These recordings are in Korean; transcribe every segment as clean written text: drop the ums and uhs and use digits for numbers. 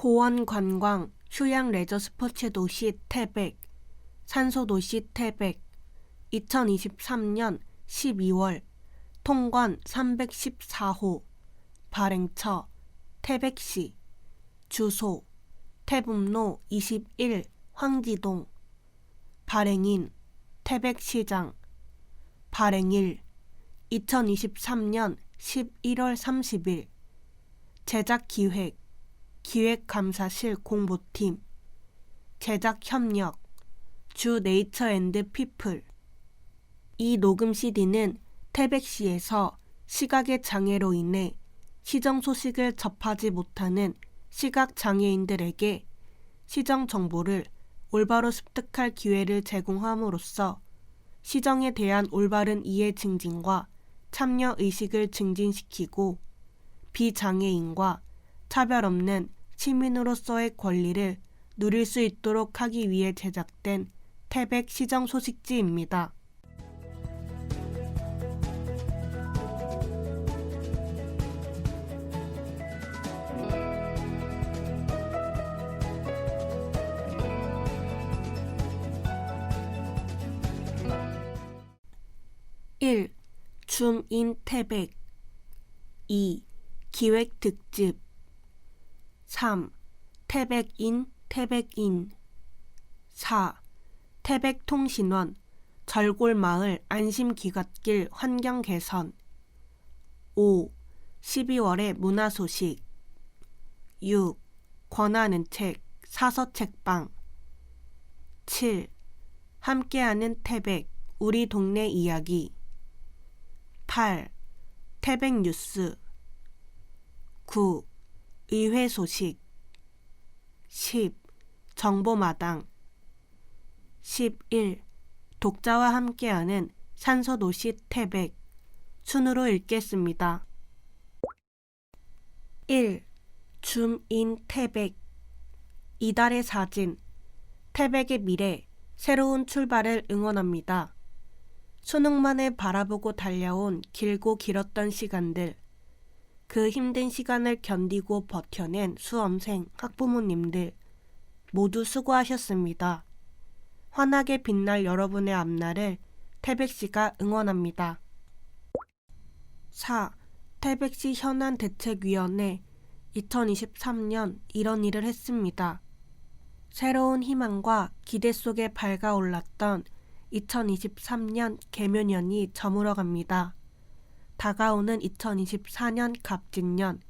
고원 관광, 휴양 레저 스포츠 도시 태백, 산소 도시 태백, 2023년 12월, 통관 314호, 발행처 태백시, 주소 태북로 21 황지동, 발행인 태백시장, 발행일 2023년 11월 30일, 제작기획 기획감사실 공보팀, 제작협력 주 네이처앤드피플. 이 녹음 CD는 태백시에서 시각의 장애로 인해 시정 소식을 접하지 못하는 시각장애인들에게 시정 정보를 올바로 습득할 기회를 제공함으로써 시정에 대한 올바른 이해 증진과 참여 의식을 증진시키고 비장애인과 차별 없는 시민으로서의 권리를 누릴 수 있도록 하기 위해 제작된 태백 시정 소식지입니다. (1) 줌인 태백. 2. 기획 특집. 3. 태백인 태백인. 4. 태백통신원 절골마을 안심귀갓길 환경 개선. 5. 12월의 문화소식. 6. 권하는 책 사서책방. 7. 함께하는 태백 우리 동네 이야기. 8. 태백뉴스. 9. 의회 소식. 10. 정보마당. 11. 독자와 함께하는 산소도시 태백. 순으로 읽겠습니다. 1. 줌인 태백. 이달의 사진. 태백의 미래, 새로운 출발을 응원합니다. 수능만을 바라보고 달려온 길고 길었던 시간들. 그 힘든 시간을 견디고 버텨낸 수험생, 학부모님들 모두 수고하셨습니다. 환하게 빛날 여러분의 앞날을 태백시가 응원합니다. 4. 태백시 현안대책위원회 2023년 이런 일을 했습니다. 새로운 희망과 기대 속에 밝아올랐던 2023년 개묘년이 저물어갑니다. 다가오는 2024년 갑진년,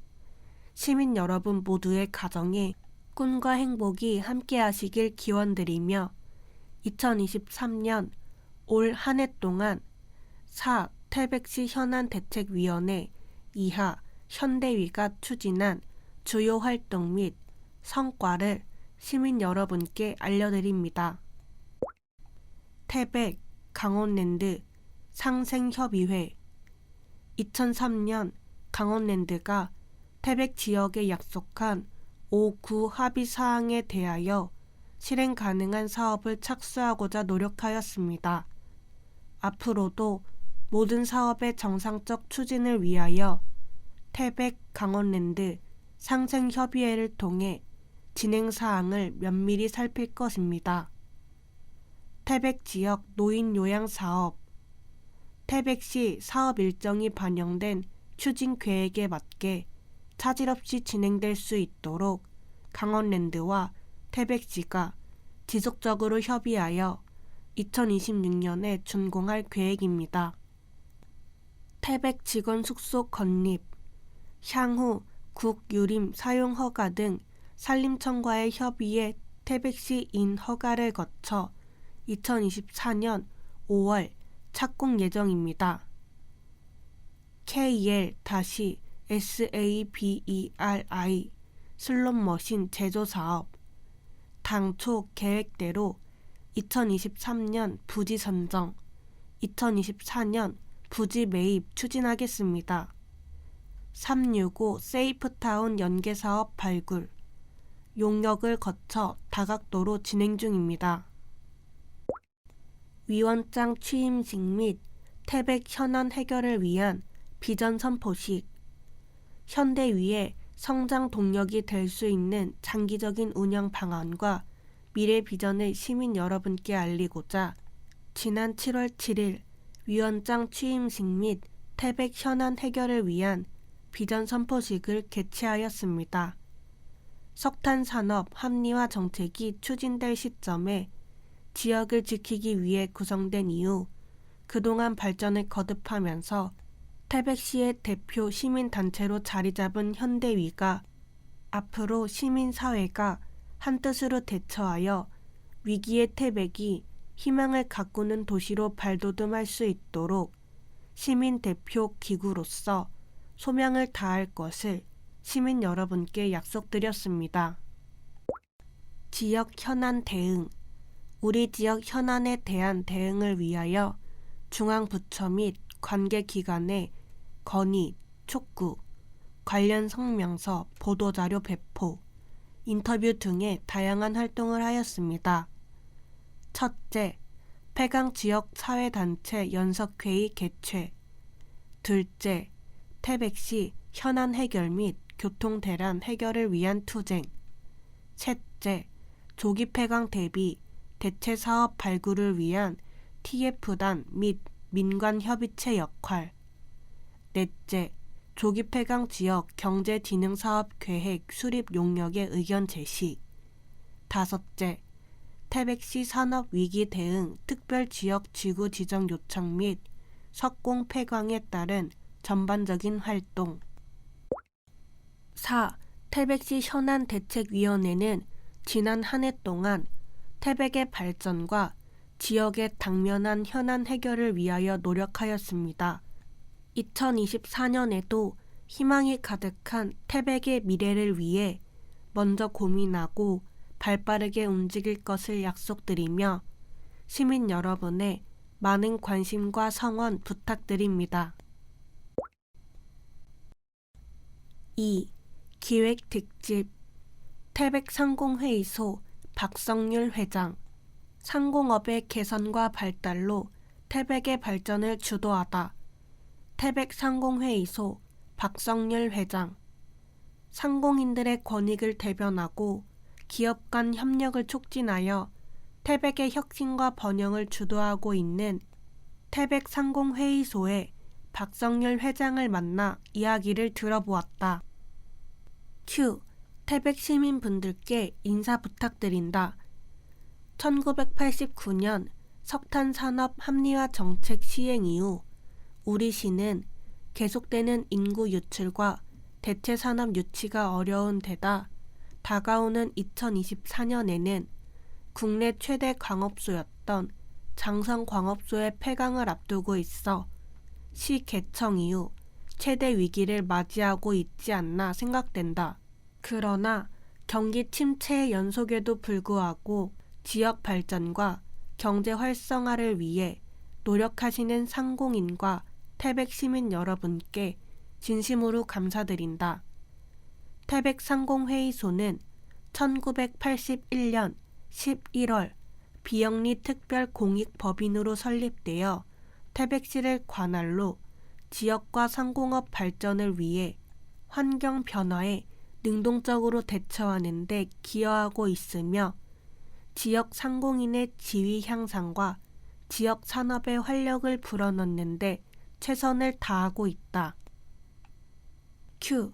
시민 여러분 모두의 가정에 꿈과 행복이 함께하시길 기원드리며 2023년 올 한 해 동안 4. 태백시 현안대책위원회 이하 현대위가 추진한 주요 활동 및 성과를 시민 여러분께 알려드립니다. 태백, 강원랜드 상생협의회. 2003년 강원랜드가 태백 지역에 약속한 5구 합의사항에 대하여 실행 가능한 사업을 착수하고자 노력하였습니다. 앞으로도 모든 사업의 정상적 추진을 위하여 태백 강원랜드 상생협의회를 통해 진행사항을 면밀히 살필 것입니다. 태백 지역 노인 요양 사업. 태백시 사업 일정이 반영된 추진 계획에 맞게 차질 없이 진행될 수 있도록 강원랜드와 태백시가 지속적으로 협의하여 2026년에 준공할 계획입니다. 태백 직원 숙소 건립. 향후 국유림 사용 허가 등 산림청과의 협의에 태백시 인 허가를 거쳐 2024년 5월 착공 예정입니다. KL-SABERI 슬롯머신 제조 사업. 당초 계획대로 2023년 부지 선정, 2024년 부지 매입 추진하겠습니다. 365 세이프타운 연계사업 발굴. 용역을 거쳐 다각도로 진행 중입니다. 위원장 취임식 및 태백 현안 해결을 위한 비전 선포식. 현대위의 성장 동력이 될 수 있는 장기적인 운영 방안과 미래 비전을 시민 여러분께 알리고자 지난 7월 7일 위원장 취임식 및 태백 현안 해결을 위한 비전 선포식을 개최하였습니다. 석탄 산업 합리화 정책이 추진될 시점에 지역을 지키기 위해 구성된 이후 그동안 발전을 거듭하면서 태백시의 대표 시민단체로 자리잡은 현대위가 앞으로 시민사회가 한뜻으로 대처하여 위기의 태백이 희망을 가꾸는 도시로 발돋움할 수 있도록 시민대표 기구로서 소명을 다할 것을 시민 여러분께 약속드렸습니다. 지역 현안 대응. 우리 지역 현안에 대한 대응을 위하여 중앙부처 및 관계기관에 건의, 촉구, 관련 성명서, 보도자료 배포, 인터뷰 등의 다양한 활동을 하였습니다. 첫째, 폐강 지역 사회단체 연석회의 개최. 둘째, 태백시 현안 해결 및 교통 대란 해결을 위한 투쟁. 셋째, 조기 폐강 대비 대체 사업 발굴을 위한 TF단 및 민관협의체 역할. 넷째, 조기 폐강 지역 경제진흥사업 계획 수립 용역의 의견 제시. 다섯째, 태백시 산업위기 대응 특별지역 지구 지정 요청 및 석공 폐광에 따른 전반적인 활동. 4. 태백시 현안대책위원회는 지난 한 해 동안 태백의 발전과 지역의 당면한 현안 해결을 위하여 노력하였습니다. 2024년에도 희망이 가득한 태백의 미래를 위해 먼저 고민하고 발빠르게 움직일 것을 약속드리며 시민 여러분의 많은 관심과 성원 부탁드립니다. 2. 기획특집 태백상공회의소 박성률 회장. 상공업의 개선과 발달로 태백의 발전을 주도하다. 태백상공회의소 박성률 회장. 상공인들의 권익을 대변하고 기업 간 협력을 촉진하여 태백의 혁신과 번영을 주도하고 있는 태백상공회의소의 박성률 회장을 만나 이야기를 들어보았다. Q. 태백 시민분들께 인사 부탁드린다. 1989년 석탄산업 합리화 정책 시행 이후 우리 시는 계속되는 인구 유출과 대체 산업 유치가 어려운 데다 다가오는 2024년에는 국내 최대 광업소였던 장성광업소의 폐강을 앞두고 있어 시 개청 이후 최대 위기를 맞이하고 있지 않나 생각된다. 그러나 경기 침체의 연속에도 불구하고 지역 발전과 경제 활성화를 위해 노력하시는 상공인과 태백 시민 여러분께 진심으로 감사드린다. 태백상공회의소는 1981년 11월 비영리 특별공익법인으로 설립되어 태백시를 관할로 지역과 상공업 발전을 위해 환경 변화에 능동적으로 대처하는 데 기여하고 있으며 지역 상공인의 지위 향상과 지역 산업의 활력을 불어넣는 데 최선을 다하고 있다. Q.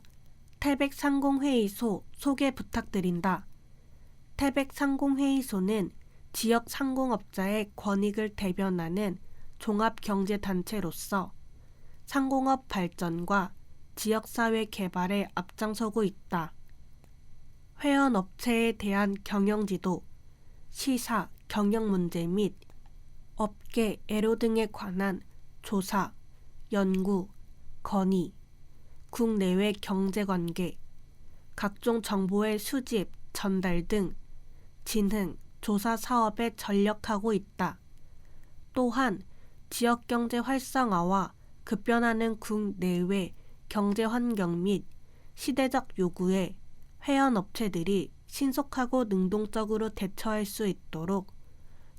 태백상공회의소 소개 부탁드린다. 태백상공회의소는 지역 상공업자의 권익을 대변하는 종합경제단체로서 상공업 발전과 지역사회 개발에 앞장서고 있다. 회원업체에 대한 경영지도, 시사, 경영문제 및 업계, 애로 등에 관한 조사, 연구, 건의, 국내외 경제관계, 각종 정보의 수집, 전달 등 진흥, 조사 사업에 전력하고 있다. 또한 지역경제 활성화와 급변하는 국내외 경제환경 및 시대적 요구에 회원업체들이 신속하고 능동적으로 대처할 수 있도록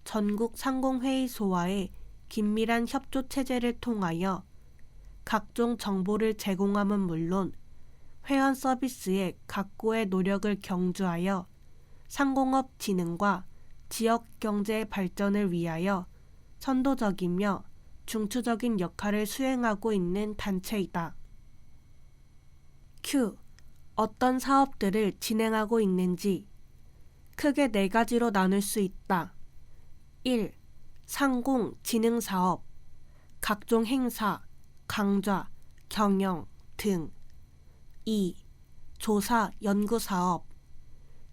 전국 상공회의소와의 긴밀한 협조체제를 통하여 각종 정보를 제공함은 물론 회원 서비스의 각고의 노력을 경주하여 상공업 진흥과 지역 경제의 발전을 위하여 선도적이며 중추적인 역할을 수행하고 있는 단체이다. Q. 어떤 사업들을 진행하고 있는지 크게 4가지로 나눌 수 있다. 1. 상공, 진흥 사업, 각종 행사, 강좌, 경영 등. 2. 조사, 연구 사업,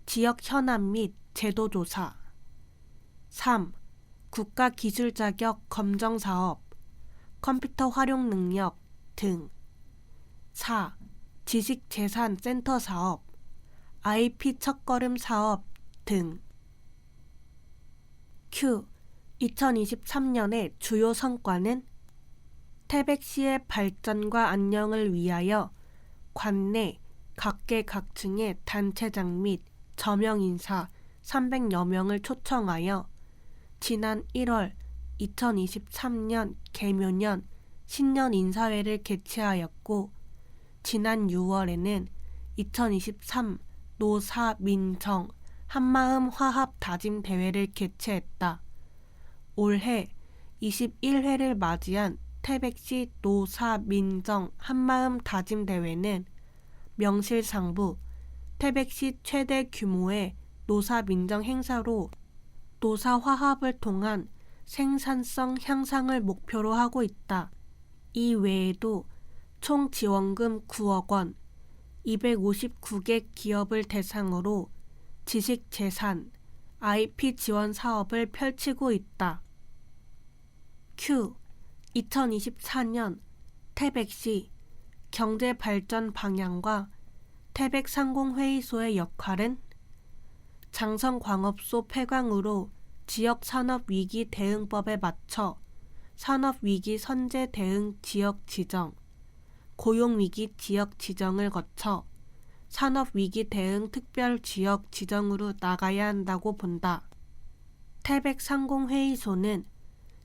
지역 현안 및 제도 조사. 3. 국가 기술 자격 검정 사업, 컴퓨터 활용 능력 등. 4. 지식재산 센터 사업, IP 첫걸음 사업 등. Q. 2023년의 주요 성과는 태백시의 발전과 안녕을 위하여 관내 각계각층의 단체장 및 저명인사 300여 명을 초청하여 지난 1월 2023년 개묘년 신년 인사회를 개최하였고, 지난 6월에는 2023 노사민정 한마음 화합 다짐 대회를 개최했다. 올해 21회를 맞이한 태백시 노사민정 한마음 다짐 대회는 명실상부 태백시 최대 규모의 노사민정 행사로 노사 화합을 통한 생산성 향상을 목표로 하고 있다. 이 외에도 총 지원금 9억 원, 259개 기업을 대상으로 지식재산, IP 지원 사업을 펼치고 있다. Q. 2024년 태백시 경제발전 방향과 태백상공회의소의 역할은 장성광업소 폐광으로 지역산업위기 대응법에 맞춰 산업위기 선제 대응 지역 지정, 고용위기 지역 지정을 거쳐 산업위기 대응 특별 지역 지정으로 나가야 한다고 본다. 태백상공회의소는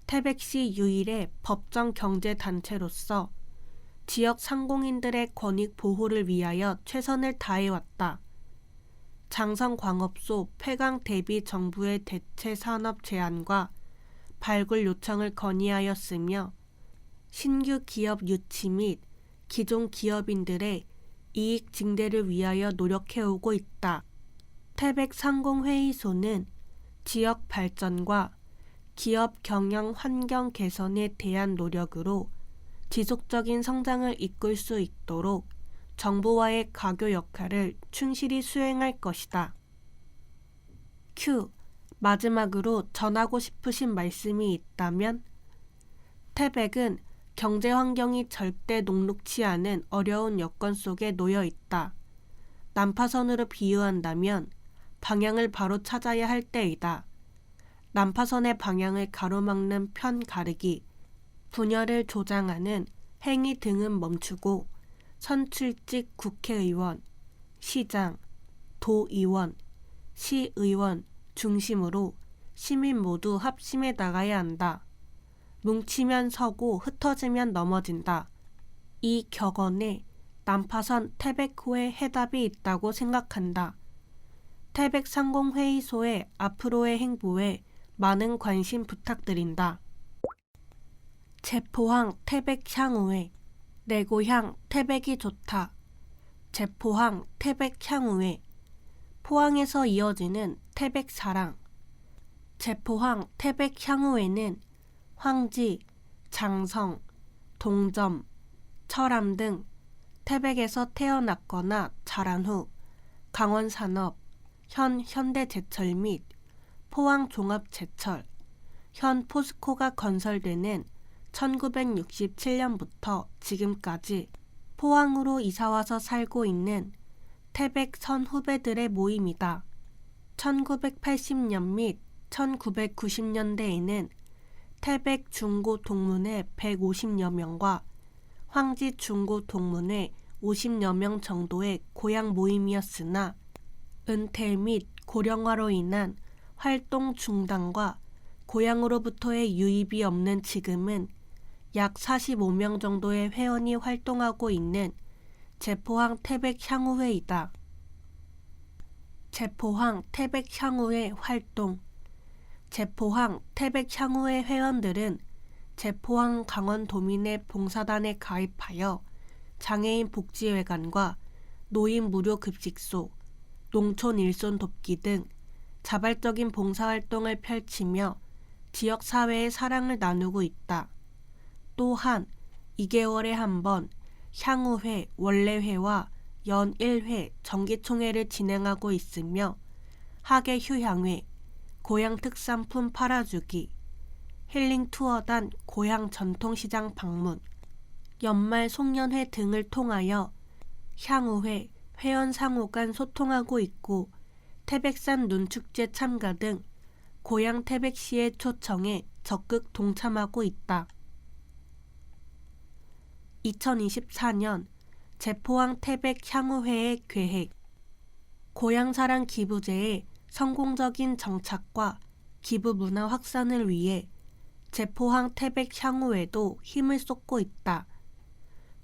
태백시 유일의 법정 경제단체로서 지역 상공인들의 권익 보호를 위하여 최선을 다해왔다. 장성광업소 폐광 대비 정부의 대체 산업 제안과 발굴 요청을 건의하였으며, 신규 기업 유치 및 기존 기업인들의 이익 증대를 위하여 노력해오고 있다. 태백상공회의소는 지역 발전과 기업 경영 환경 개선에 대한 노력으로 지속적인 성장을 이끌 수 있도록 정부와의 가교 역할을 충실히 수행할 것이다. Q. 마지막으로 전하고 싶으신 말씀이 있다면? 태백은 경제 환경이 절대 녹록치 않은 어려운 여건 속에 놓여 있다. 난파선으로 비유한다면 방향을 바로 찾아야 할 때이다. 난파선의 방향을 가로막는 편 가르기, 분열을 조장하는 행위 등은 멈추고 선출직 국회의원, 시장, 도의원, 시의원 중심으로 시민 모두 합심해 나가야 한다. 뭉치면 서고 흩어지면 넘어진다. 이 격언에 난파선 태백호의 해답이 있다고 생각한다. 태백상공회의소의 앞으로의 행보에 많은 관심 부탁드린다. 제포항 태백향후회, 내 고향 태백이 좋다. 제포항 태백향후회, 포항에서 이어지는 태백사랑. 제포항 태백향후회는 황지, 장성, 동점, 철암 등 태백에서 태어났거나 자란 후 강원산업, 현 현대제철 및 포항종합제철, 현 포스코가 건설되는 1967년부터 지금까지 포항으로 이사와서 살고 있는 태백 선후배들의 모임이다. 1980년 및 1990년대에는 태백 중고동문회 150여 명과 황지 중고동문회 50여 명 정도의 고향 모임이었으나 은퇴 및 고령화로 인한 활동 중단과 고향으로부터의 유입이 없는 지금은 약 45명 정도의 회원이 활동하고 있는 제포항 태백 향후회이다. 제포항 태백 향후회 활동. 제포항 태백 향후회 회원들은 제포항 강원도민의 봉사단에 가입하여 장애인 복지회관과 노인 무료 급식소, 농촌 일손 돕기 등 자발적인 봉사활동을 펼치며 지역사회의 사랑을 나누고 있다. 또한 2개월에 한 번 향후회, 원래회와 연 1회 정기총회를 진행하고 있으며 학예 휴향회, 고향 특산품 팔아주기, 힐링 투어단 고향 전통시장 방문, 연말 송년회 등을 통하여 향후회, 회원 상호 간 소통하고 있고 태백산 눈축제 참가 등 고향 태백시의 초청에 적극 동참하고 있다. 2024년 제포항 태백 향후회의 계획. 고향사랑 기부제의 성공적인 정착과 기부 문화 확산을 위해 제포항 태백 향후회도 힘을 쏟고 있다.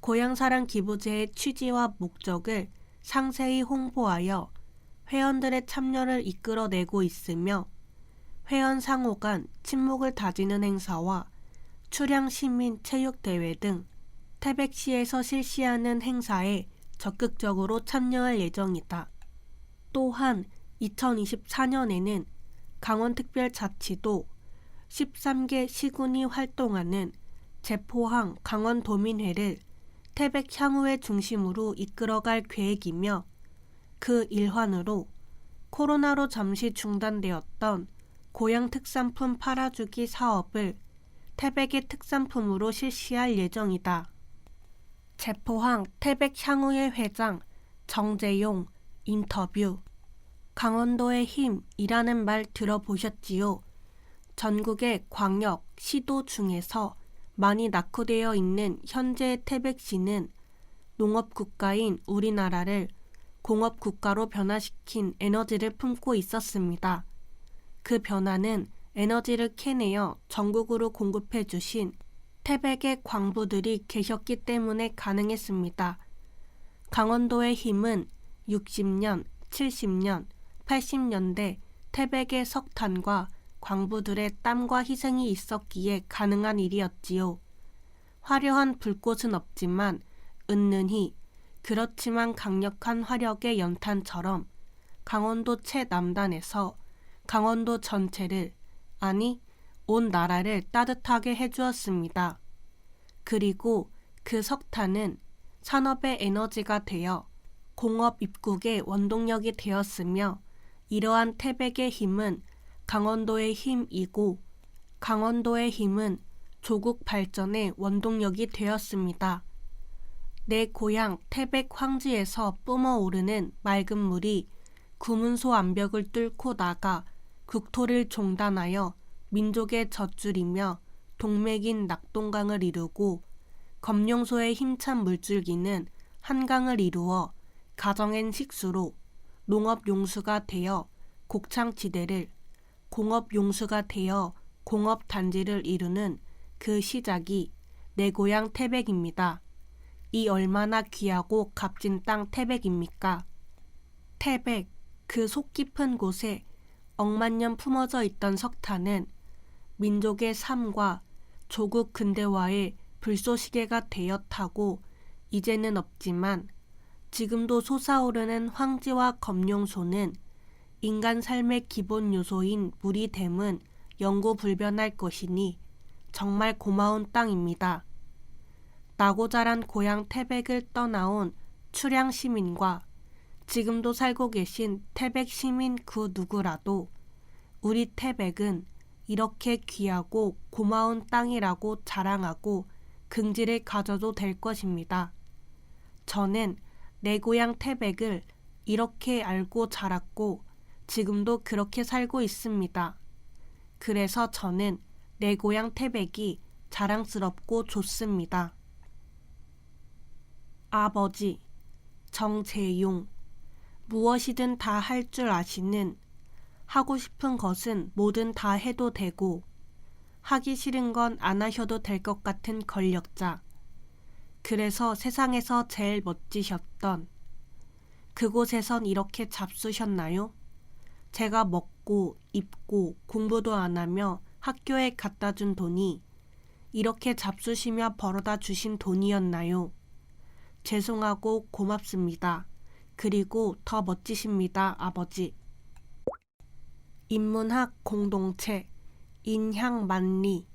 고향사랑 기부제의 취지와 목적을 상세히 홍보하여 회원들의 참여를 이끌어내고 있으며 회원 상호 간 친목을 다지는 행사와 출향 시민 체육대회 등 태백시에서 실시하는 행사에 적극적으로 참여할 예정이다. 또한 2024년에는 강원특별자치도 13개 시군이 활동하는 제포항 강원도민회를 태백향후회 중심으로 이끌어갈 계획이며 그 일환으로 코로나로 잠시 중단되었던 고향 특산품 팔아주기 사업을 태백의 특산품으로 실시할 예정이다. 제포항 태백향후회 회장 정재용 인터뷰. 강원도의 힘이라는 말 들어보셨지요? 전국의 광역, 시도 중에서 많이 낙후되어 있는 현재의 태백시는 농업국가인 우리나라를 공업국가로 변화시킨 에너지를 품고 있었습니다. 그 변화는 에너지를 캐내어 전국으로 공급해 주신 태백의 광부들이 계셨기 때문에 가능했습니다. 강원도의 힘은 60년, 70년, 80년대 태백의 석탄과 광부들의 땀과 희생이 있었기에 가능한 일이었지요. 화려한 불꽃은 없지만 은근히 그렇지만 강력한 화력의 연탄처럼 강원도 최남단에서 강원도 전체를, 아니 온 나라를 따뜻하게 해주었습니다. 그리고 그 석탄은 산업의 에너지가 되어 공업 입국의 원동력이 되었으며 이러한 태백의 힘은 강원도의 힘이고 강원도의 힘은 조국 발전의 원동력이 되었습니다. 내 고향 태백 황지에서 뿜어오르는 맑은 물이 구문소 암벽을 뚫고 나가 국토를 종단하여 민족의 젖줄이며 동맥인 낙동강을 이루고 검룡소의 힘찬 물줄기는 한강을 이루어 가정엔 식수로 농업용수가 되어 곡창지대를, 공업용수가 되어 공업단지를 이루는 그 시작이 내 고향 태백입니다. 이 얼마나 귀하고 값진 땅 태백입니까? 태백, 그 속 깊은 곳에 억만 년 품어져 있던 석탄은 민족의 삶과 조국 근대화의 불쏘시개가 되어 타고 이제는 없지만 지금도 솟아오르는 황지와 검룡소는 인간 삶의 기본 요소인 물이 됨은 영구불변할 것이니 정말 고마운 땅입니다. 나고 자란 고향 태백을 떠나온 출향 시민과 지금도 살고 계신 태백 시민 그 누구라도 우리 태백은 이렇게 귀하고 고마운 땅이라고 자랑하고 긍지를 가져도 될 것입니다. 저는 내 고향 태백을 이렇게 알고 자랐고 지금도 그렇게 살고 있습니다. 그래서 저는 내 고향 태백이 자랑스럽고 좋습니다. 아버지 정재용. 무엇이든 다 할 줄 아시는, 하고 싶은 것은 뭐든 다 해도 되고 하기 싫은 건 안 하셔도 될 것 같은 권력자. 그래서 세상에서 제일 멋지셨던 그곳에선 이렇게 잡수셨나요? 제가 먹고 입고 공부도 안 하며 학교에 갖다 준 돈이 이렇게 잡수시며 벌어다 주신 돈이었나요? 죄송하고 고맙습니다. 그리고 더 멋지십니다, 아버지. 인문학 공동체 인향만리.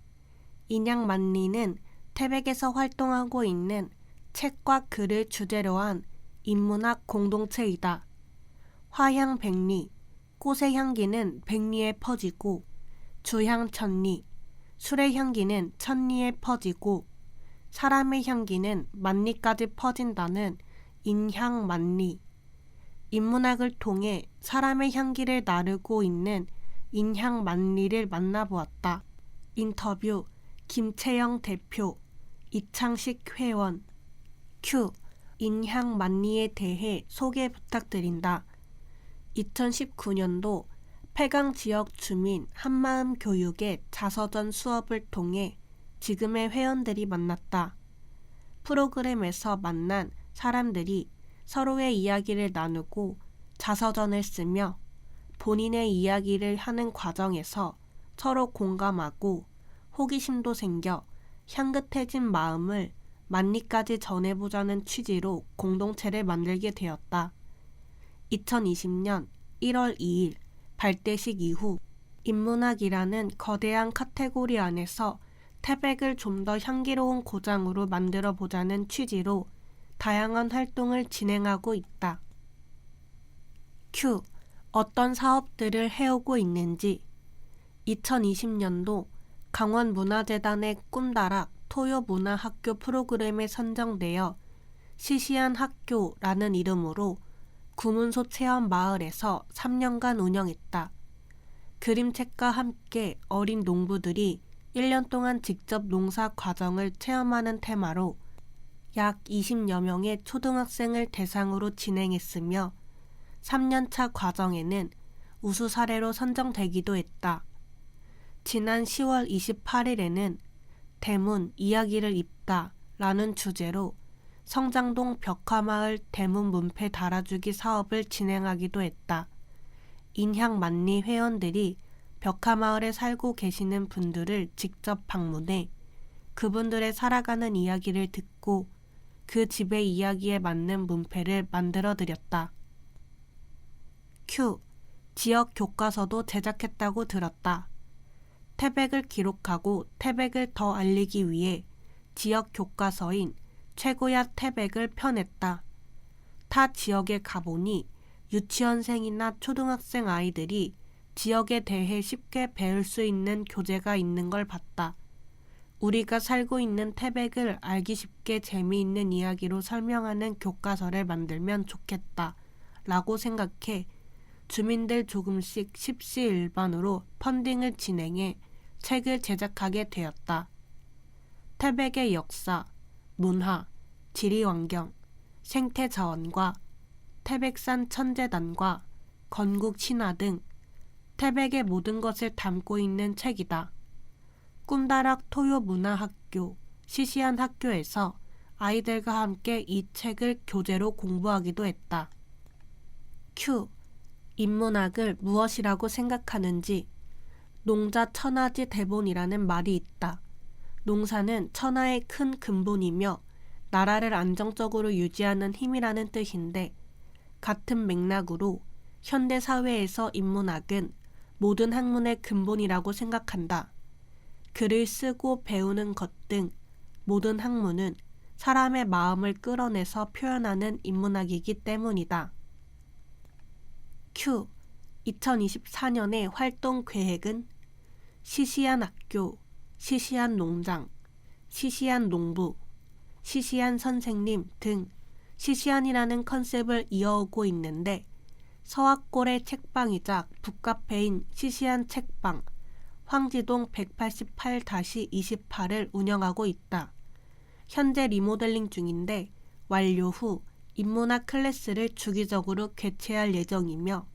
인향만리는 태백에서 활동하고 있는 책과 글을 주제로 한 인문학 공동체이다. 화향백리, 꽃의 향기는 백리에 퍼지고 주향천리, 술의 향기는 천리에 퍼지고 사람의 향기는 만리까지 퍼진다는 인향만리. 인문학을 통해 사람의 향기를 나르고 있는 인향만리를 만나보았다. 인터뷰 김채영 대표, 이창식 회원. 큐. 인향만리에 대해 소개 부탁드린다. 2019년도 폐강 지역 주민 한마음 교육의 자서전 수업을 통해 지금의 회원들이 만났다. 프로그램에서 만난 사람들이 서로의 이야기를 나누고 자서전을 쓰며 본인의 이야기를 하는 과정에서 서로 공감하고 호기심도 생겨 향긋해진 마음을 만리까지 전해보자는 취지로 공동체를 만들게 되었다. 2020년 1월 2일 발대식 이후 인문학이라는 거대한 카테고리 안에서 태백을 좀 더 향기로운 고장으로 만들어보자는 취지로 다양한 활동을 진행하고 있다. 큐. 어떤 사업들을 해오고 있는지. 2020년도 강원문화재단의 꿈다락 토요문화학교 프로그램에 선정되어 시시한 학교라는 이름으로 구문소 체험마을에서 3년간 운영했다. 그림책과 함께 어린 농부들이 1년 동안 직접 농사 과정을 체험하는 테마로 약 20여 명의 초등학생을 대상으로 진행했으며 3년차 과정에는 우수 사례로 선정되기도 했다. 지난 10월 28일에는 대문 이야기를 입다 라는 주제로 성장동 벽화마을 대문 문패 달아주기 사업을 진행하기도 했다. 인향만리 회원들이 벽화마을에 살고 계시는 분들을 직접 방문해 그분들의 살아가는 이야기를 듣고 그 집의 이야기에 맞는 문패를 만들어드렸다. 큐. 지역 교과서도 제작했다고 들었다. 태백을 기록하고 태백을 더 알리기 위해 지역 교과서인 최고야 태백을 펴냈다. 타 지역에 가보니 유치원생이나 초등학생 아이들이 지역에 대해 쉽게 배울 수 있는 교재가 있는 걸 봤다. 우리가 살고 있는 태백을 알기 쉽게 재미있는 이야기로 설명하는 교과서를 만들면 좋겠다 라고 생각해 주민들 조금씩 십시일반으로 펀딩을 진행해 책을 제작하게 되었다. 태백의 역사, 문화, 지리환경, 생태자원과 태백산 천재단과 건국 신화 등 태백의 모든 것을 담고 있는 책이다. 꿈다락 토요문화학교, 시시한 학교에서 아이들과 함께 이 책을 교재로 공부하기도 했다. 큐. 인문학을 무엇이라고 생각하는지. 농자 천하지 대본이라는 말이 있다. 농사는 천하의 큰 근본이며 나라를 안정적으로 유지하는 힘이라는 뜻인데 같은 맥락으로 현대사회에서 인문학은 모든 학문의 근본이라고 생각한다. 글을 쓰고 배우는 것 등 모든 학문은 사람의 마음을 끌어내서 표현하는 인문학이기 때문이다. 큐. 2024년의 활동 계획은 시시한 학교, 시시한 농장, 시시한 농부, 시시한 선생님 등 시시한이라는 컨셉을 이어오고 있는데 서학골의 책방이자 북카페인 시시한 책방, 황지동 188-28을 운영하고 있다. 현재 리모델링 중인데 완료 후 인문학 클래스를 주기적으로 개최할 예정이며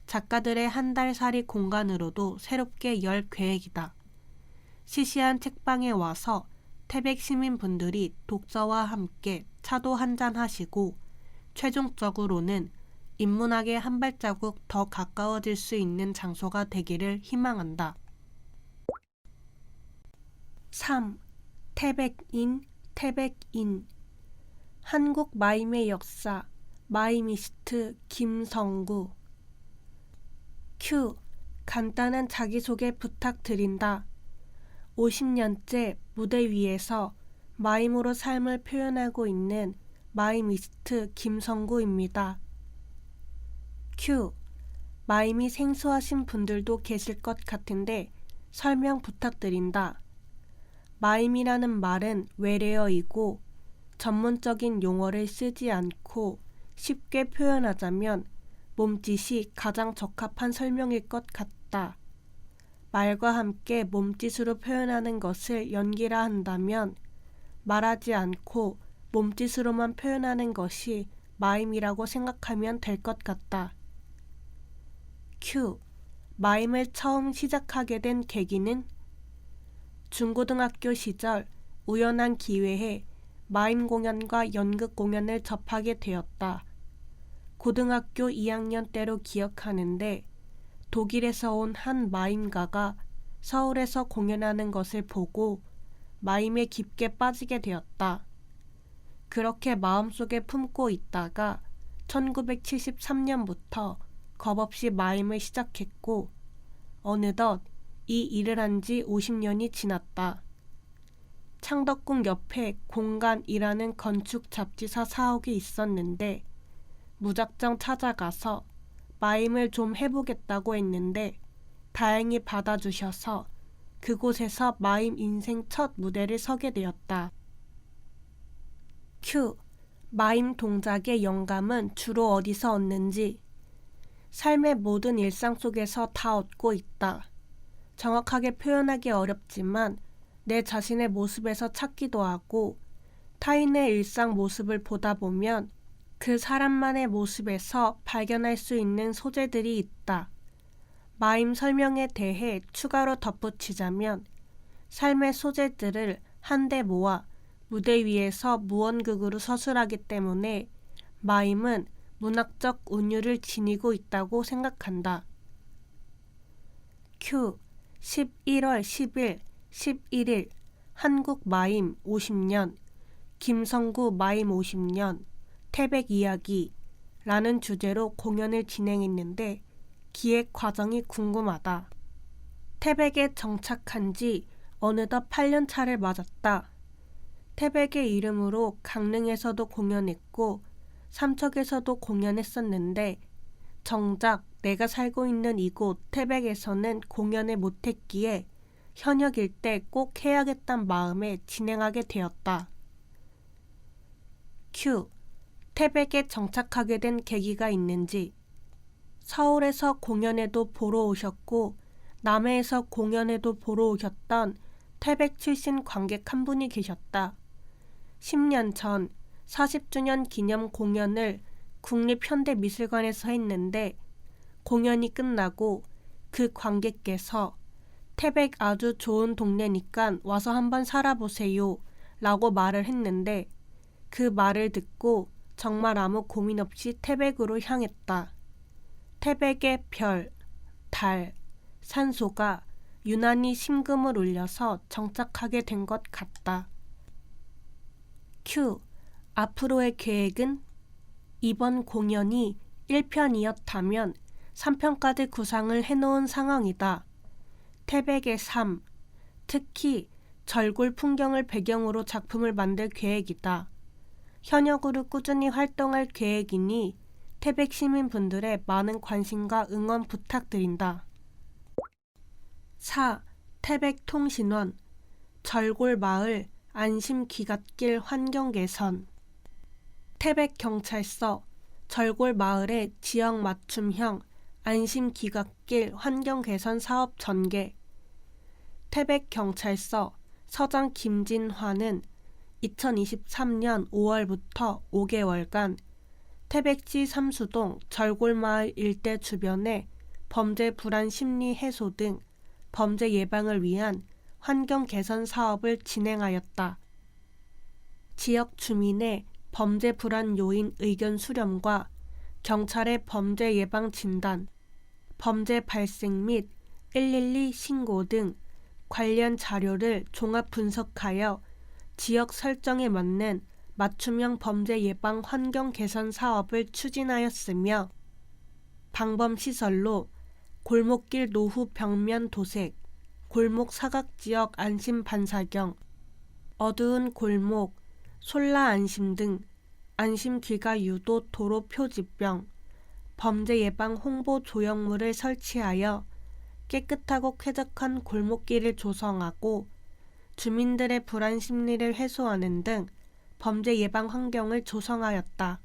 작가들의 한 달 살이 공간으로도 새롭게 열 계획이다. 시시한 책방에 와서 태백 시민분들이 독서와 함께 차도 한잔 하시고 최종적으로는 인문학에 한 발자국 더 가까워질 수 있는 장소가 되기를 희망한다. 3. 태백인, 태백인. 한국 마임의 역사, 마이미스트 김성구. 큐. 간단한 자기소개 부탁드린다. 50년째 무대 위에서 마임으로 삶을 표현하고 있는 마이미스트 김성구입니다. 큐. 마임이 생소하신 분들도 계실 것 같은데 설명 부탁드린다. 마임이라는 말은 외래어이고 전문적인 용어를 쓰지 않고 쉽게 표현하자면 몸짓이 가장 적합한 설명일 것 같다. 말과 함께 몸짓으로 표현하는 것을 연기라 한다면 말하지 않고 몸짓으로만 표현하는 것이 마임이라고 생각하면 될 것 같다. 큐. 마임을 처음 시작하게 된 계기는 중고등학교 시절 우연한 기회에 마임 공연과 연극 공연을 접하게 되었다. 고등학교 2학년 때로 기억하는데 독일에서 온 한 마임가가 서울에서 공연하는 것을 보고 마임에 깊게 빠지게 되었다. 그렇게 마음속에 품고 있다가 1973년부터 겁없이 마임을 시작했고 어느덧 이 일을 한 지 50년이 지났다. 창덕궁 옆에 공간이라는 건축 잡지사 사옥이 있었는데 무작정 찾아가서 마임을 좀 해보겠다고 했는데 다행히 받아주셔서 그곳에서 마임 인생 첫 무대를 서게 되었다. 큐. 마임 동작의 영감은 주로 어디서 얻는지. 삶의 모든 일상 속에서 다 얻고 있다. 정확하게 표현하기 어렵지만 내 자신의 모습에서 찾기도 하고 타인의 일상 모습을 보다 보면 그 사람만의 모습에서 발견할 수 있는 소재들이 있다. 마임 설명에 대해 추가로 덧붙이자면 삶의 소재들을 한데 모아 무대 위에서 무언극으로 서술하기 때문에 마임은 문학적 은유를 지니고 있다고 생각한다. 큐. 11월 10일, 11일 한국 마임 50년, 김성구 마임 50년, 태백 이야기라는 주제로 공연을 진행했는데 기획 과정이 궁금하다. 태백에 정착한 지 어느덧 8년 차를 맞았다. 태백의 이름으로 강릉에서도 공연했고 삼척에서도 공연했었는데 정작 내가 살고 있는 이곳 태백에서는 공연을 못했기에 현역일 때 꼭 해야겠단 마음에 진행하게 되었다. 큐. 태백에 정착하게 된 계기가 있는지. 서울에서 공연에도 보러 오셨고 남해에서 공연에도 보러 오셨던 태백 출신 관객 한 분이 계셨다. 10년 전 40주년 기념 공연을 국립현대미술관에서 했는데 공연이 끝나고 그 관객께서 태백 아주 좋은 동네니까 와서 한번 살아보세요 라고 말을 했는데 그 말을 듣고 정말 아무 고민 없이 태백으로 향했다. 태백의 별, 달, 산소가 유난히 심금을 울려서 정착하게 된 것 같다. 큐. 앞으로의 계획은? 이번 공연이 1편이었다면 3편까지 구상을 해놓은 상황이다. 태백의 삶, 특히 절골 풍경을 배경으로 작품을 만들 계획이다. 현역으로 꾸준히 활동할 계획이니 태백 시민분들의 많은 관심과 응원 부탁드린다. 4. 태백통신원, 절골마을 안심귀갓길 환경개선. 태백경찰서, 절골마을의 지역 맞춤형 안심귀갓길 환경개선 사업 전개. 태백경찰서 서장 김진화는 2023년 5월부터 5개월간 태백시 삼수동 절골마을 일대 주변에 범죄 불안 심리 해소 등 범죄 예방을 위한 환경 개선 사업을 진행하였다. 지역 주민의 범죄 불안 요인 의견 수렴과 경찰의 범죄 예방 진단, 범죄 발생 및 112 신고 등 관련 자료를 종합 분석하여 지역 설정에 맞는 맞춤형 범죄 예방 환경 개선 사업을 추진하였으며 방범시설로 골목길 노후 벽면 도색, 골목 사각지역 안심 반사경, 어두운 골목, 솔라 안심 등 안심 귀가 유도 도로 표지병, 범죄 예방 홍보 조형물을 설치하여 깨끗하고 쾌적한 골목길을 조성하고 주민들의 불안 심리를 해소하는 등 범죄 예방 환경을 조성하였다.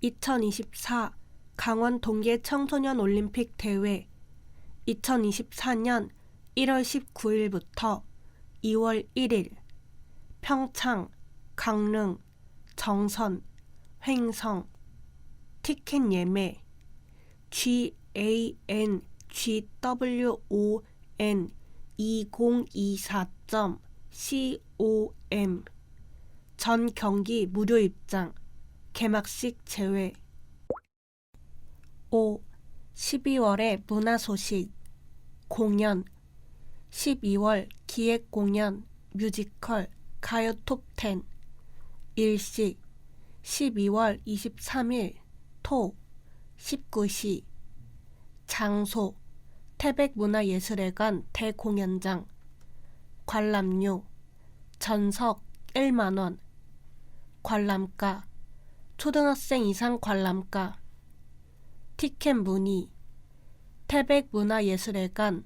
2024 강원 동계 청소년 올림픽 대회 2024년 1월 19일부터 2월 1일 평창, 강릉, 정선, 횡성. 티켓 예매 GANGWON2024.com 전 경기 무료 입장, 개막식 제외. 5. 12월의 문화 소식 공연 12월 기획공연 뮤지컬 가요 톱10 일시 12월 23일 토 19시 장소 태백문화예술회관 대공연장 관람료 전석 1만원 관람가 초등학생 이상 관람가 티켓 문의 태백문화예술회관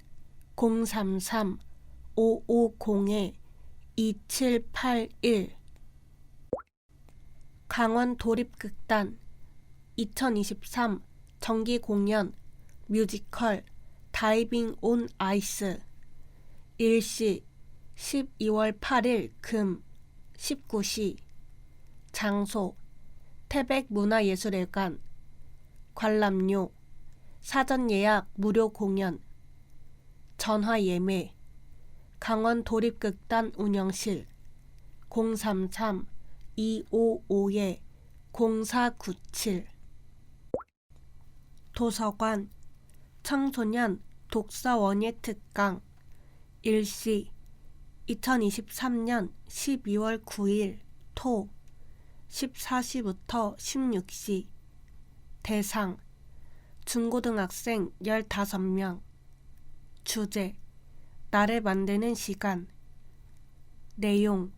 033-550-2781 강원 도립극단 2023 정기공연 뮤지컬 다이빙 온 아이스 일시 12월 8일 금 19시 장소 태백문화예술회관 관람료 사전 예약 무료 공연 전화 예매 강원 도립극단 운영실 033-255-0497 도서관 청소년 독서원예 특강 일시 2023년 12월 9일 토 14시부터 16시 대상 중고등학생 15명 주제 나를 만드는 시간 내용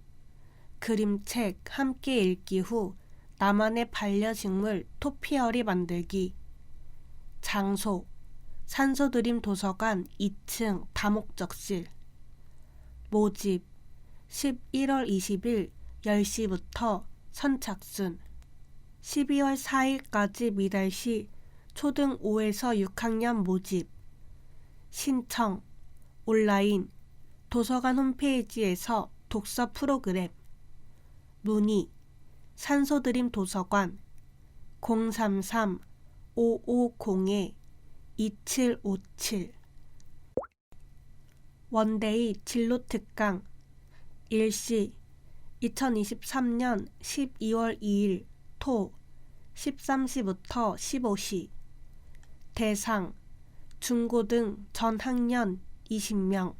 그림책 함께 읽기 후 나만의 반려식물 토피어리 만들기 장소 산소드림 도서관 2층 다목적실 모집 11월 20일 10시부터 선착순 12월 4일까지 미달시 초등 5에서 6학년 모집 신청 온라인 도서관 홈페이지에서 독서 프로그램 문의 산소드림 도서관 033-550-2757 원데이 진로특강 일시 2023년 12월 2일 토 13시부터 15시 대상 중고등 전 학년 20명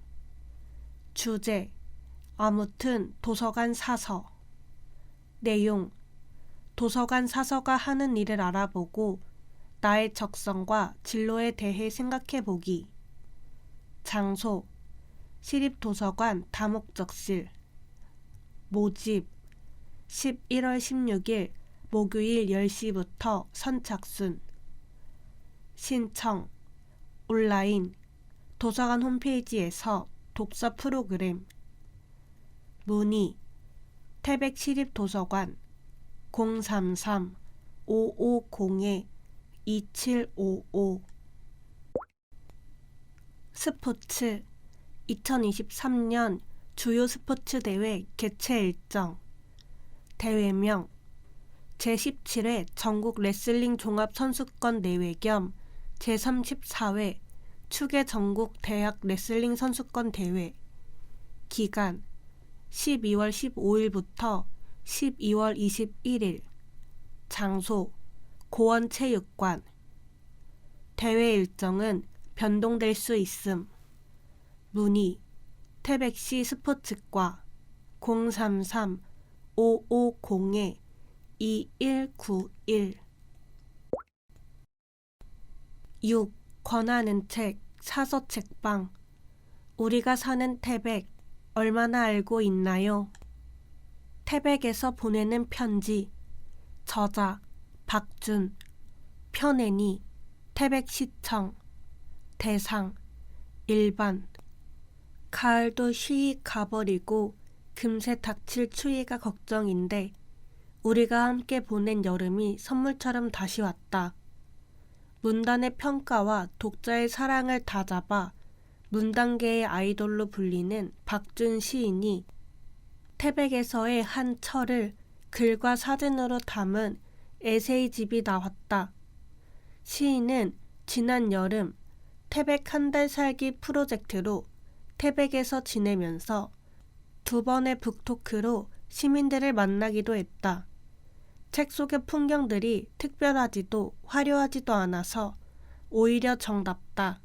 주제 아무튼 도서관 사서 내용 도서관 사서가 하는 일을 알아보고 나의 적성과 진로에 대해 생각해보기 장소 시립도서관 다목적실 모집 11월 16일 목요일 10시부터 선착순 신청 온라인 도서관 홈페이지에서 독서 프로그램 문의 태백시립도서관 033-550-2755 스포츠 2023년 주요 스포츠 대회 개최 일정 대회명 제17회 전국 레슬링 종합선수권 대회 겸 제34회 축의 전국 대학 레슬링 선수권 대회 기간 12월 15일부터 12월 21일. 장소 고원체육관. 대회 일정은 변동될 수 있음. 문의 태백시 스포츠과 033-550-2191. 6. 권하는 책 사서 책방. 우리가 사는 태백 얼마나 알고 있나요? 태백에서 보내는 편지. 저자 박준. 편애니 태백시청. 대상 일반. 가을도 쉬이 가버리고 금세 닥칠 추위가 걱정인데 우리가 함께 보낸 여름이 선물처럼 다시 왔다. 문단의 평가와 독자의 사랑을 다잡아 문단계의 아이돌로 불리는 박준 시인이 태백에서의 한 철을 글과 사진으로 담은 에세이집이 나왔다. 시인은 지난 여름 태백 한 달 살기 프로젝트로 태백에서 지내면서 2번의 북토크로 시민들을 만나기도 했다. 책 속의 풍경들이 특별하지도 화려하지도 않아서 오히려 정답다.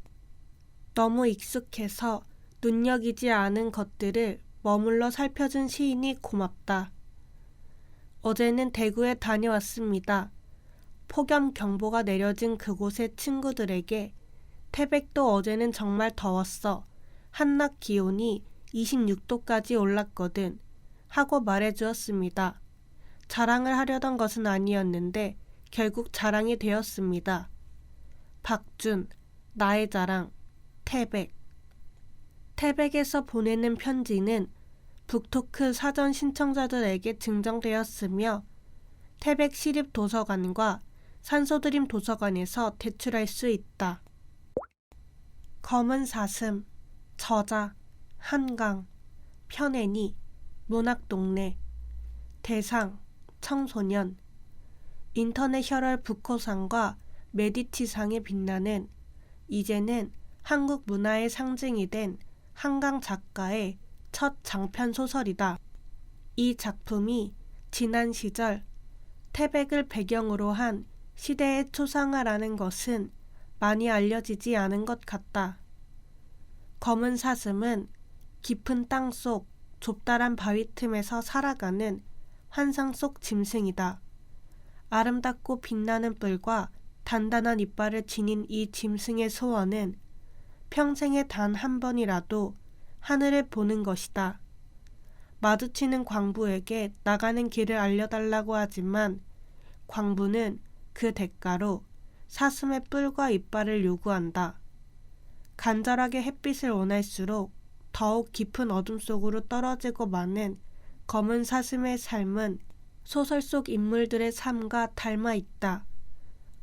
너무 익숙해서 눈여기지 않은 것들을 머물러 살펴준 시인이 고맙다. 어제는 대구에 다녀왔습니다. 폭염 경보가 내려진 그곳의 친구들에게 태백도 어제는 정말 더웠어. 한낮 기온이 26도까지 올랐거든 하고 말해주었습니다. 자랑을 하려던 것은 아니었는데 결국 자랑이 되었습니다. 박준, 나의 자랑, 태백. 태백에서 보내는 편지는 북토크 사전 신청자들에게 증정되었으며 태백 시립도서관과 산소드림 도서관에서 대출할 수 있다. 검은 사슴. 저자 한강. 편애니 문학동네. 대상 청소년. 인터내셔널 부커상과 메디치상에 빛나는 이제는 한국 문화의 상징이 된 한강 작가의 첫 장편 소설이다. 이 작품이 지난 시절 태백을 배경으로 한 시대의 초상화라는 것은 많이 알려지지 않은 것 같다. 검은 사슴은 깊은 땅속 좁다란 바위 틈에서 살아가는 환상 속 짐승이다. 아름답고 빛나는 뿔과 단단한 이빨을 지닌 이 짐승의 소원은 평생에 단 한 번이라도 하늘을 보는 것이다. 마주치는 광부에게 나가는 길을 알려달라고 하지만 광부는 그 대가로 사슴의 뿔과 이빨을 요구한다. 간절하게 햇빛을 원할수록 더욱 깊은 어둠 속으로 떨어지고 마는 검은 사슴의 삶은 소설 속 인물들의 삶과 닮아 있다.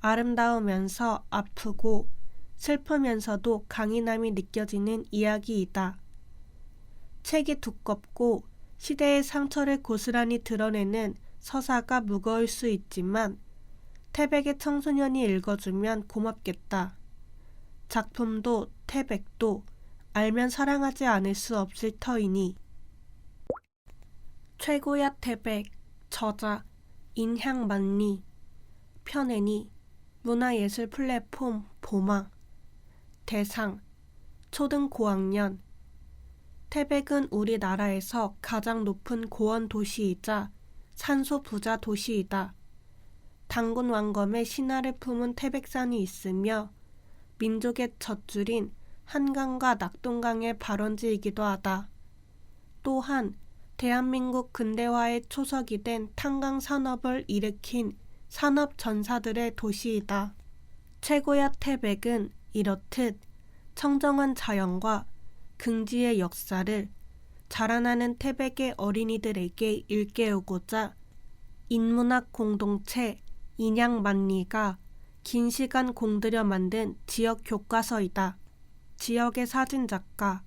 아름다우면서 아프고 슬프면서도 강인함이 느껴지는 이야기이다. 책이 두껍고 시대의 상처를 고스란히 드러내는 서사가 무거울 수 있지만 태백의 청소년이 읽어주면 고맙겠다. 작품도 태백도 알면 사랑하지 않을 수 없을 터이니. 최고야 태백. 저자 인향만리. 편애니 문화예술 플랫폼 보마. 대상 초등 고학년. 태백은 우리나라에서 가장 높은 고원 도시이자 산소 부자 도시이다. 단군 왕검의 신화를 품은 태백산이 있으며 민족의 젖줄인 한강과 낙동강의 발원지이기도 하다. 또한 대한민국 근대화의 초석이 된 탄광 산업을 일으킨 산업 전사들의 도시이다. 최고야 태백은 이렇듯 청정한 자연과 긍지의 역사를 자라나는 태백의 어린이들에게 일깨우고자 인문학 공동체 인향만리가 긴 시간 공들여 만든 지역 교과서이다. 지역의 사진작가,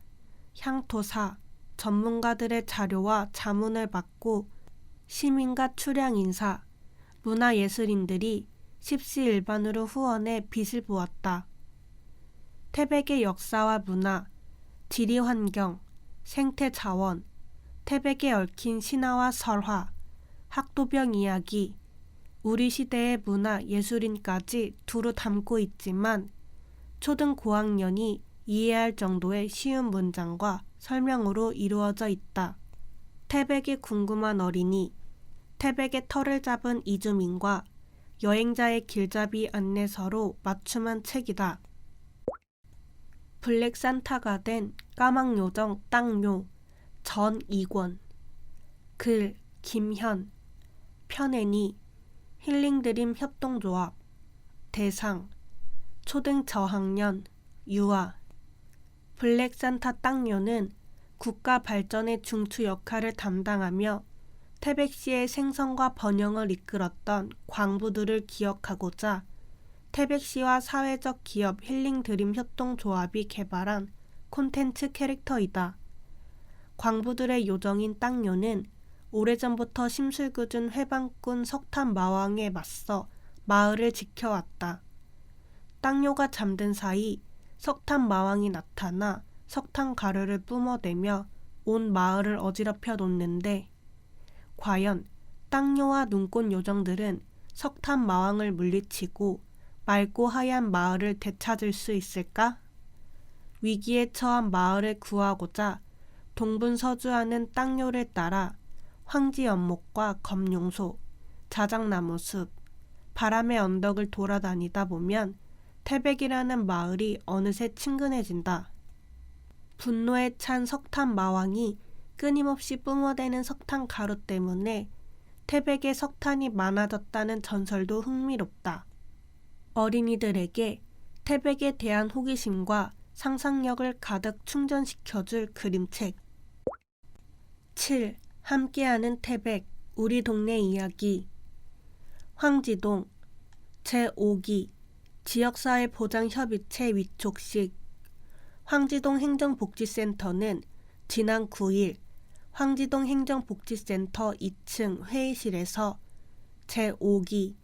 향토사, 전문가들의 자료와 자문을 받고 시민과 출향인사, 문화예술인들이 십시일반으로 후원해 빛을 보았다. 태백의 역사와 문화, 지리환경, 생태자원, 태백에 얽힌 신화와 설화, 학도병 이야기, 우리 시대의 문화, 예술인까지 두루 담고 있지만 초등 고학년이 이해할 정도의 쉬운 문장과 설명으로 이루어져 있다. 태백이 궁금한 어린이, 태백의 털을 잡은 이주민과 여행자의 길잡이 안내서로 맞춤한 책이다. 블랙산타가 된 까막요정 땅요 전이권, 글 김현, 편애니, 힐링드림 협동조합, 대상 초등 저학년, 유아. 블랙산타 땅요는 국가 발전의 중추 역할을 담당하며 태백시의 생성과 번영을 이끌었던 광부들을 기억하고자 태백시와 사회적 기업 힐링드림 협동조합이 개발한 콘텐츠 캐릭터이다. 광부들의 요정인 땅요는 오래전부터 심술궂은 회방꾼 석탄마왕에 맞서 마을을 지켜왔다. 땅요가 잠든 사이 석탄마왕이 나타나 석탄 가루를 뿜어대며 온 마을을 어지럽혀 놓는데 과연 땅요와 눈꽃 요정들은 석탄마왕을 물리치고 맑고 하얀 마을을 되찾을 수 있을까? 위기에 처한 마을을 구하고자 동분서주하는 땅요를 따라 황지연목과 검용소, 자작나무숲, 바람의 언덕을 돌아다니다 보면 태백이라는 마을이 어느새 친근해진다. 분노에 찬 석탄마왕이 끊임없이 뿜어대는 석탄 가루 때문에 태백에 석탄이 많아졌다는 전설도 흥미롭다. 어린이들에게 태백에 대한 호기심과 상상력을 가득 충전시켜줄 그림책. 7. 함께하는 태백, 우리 동네 이야기. 황지동, 제5기, 지역사회보장협의체 위촉식. 황지동 행정복지센터는 지난 9일 황지동 행정복지센터 2층 회의실에서 제5기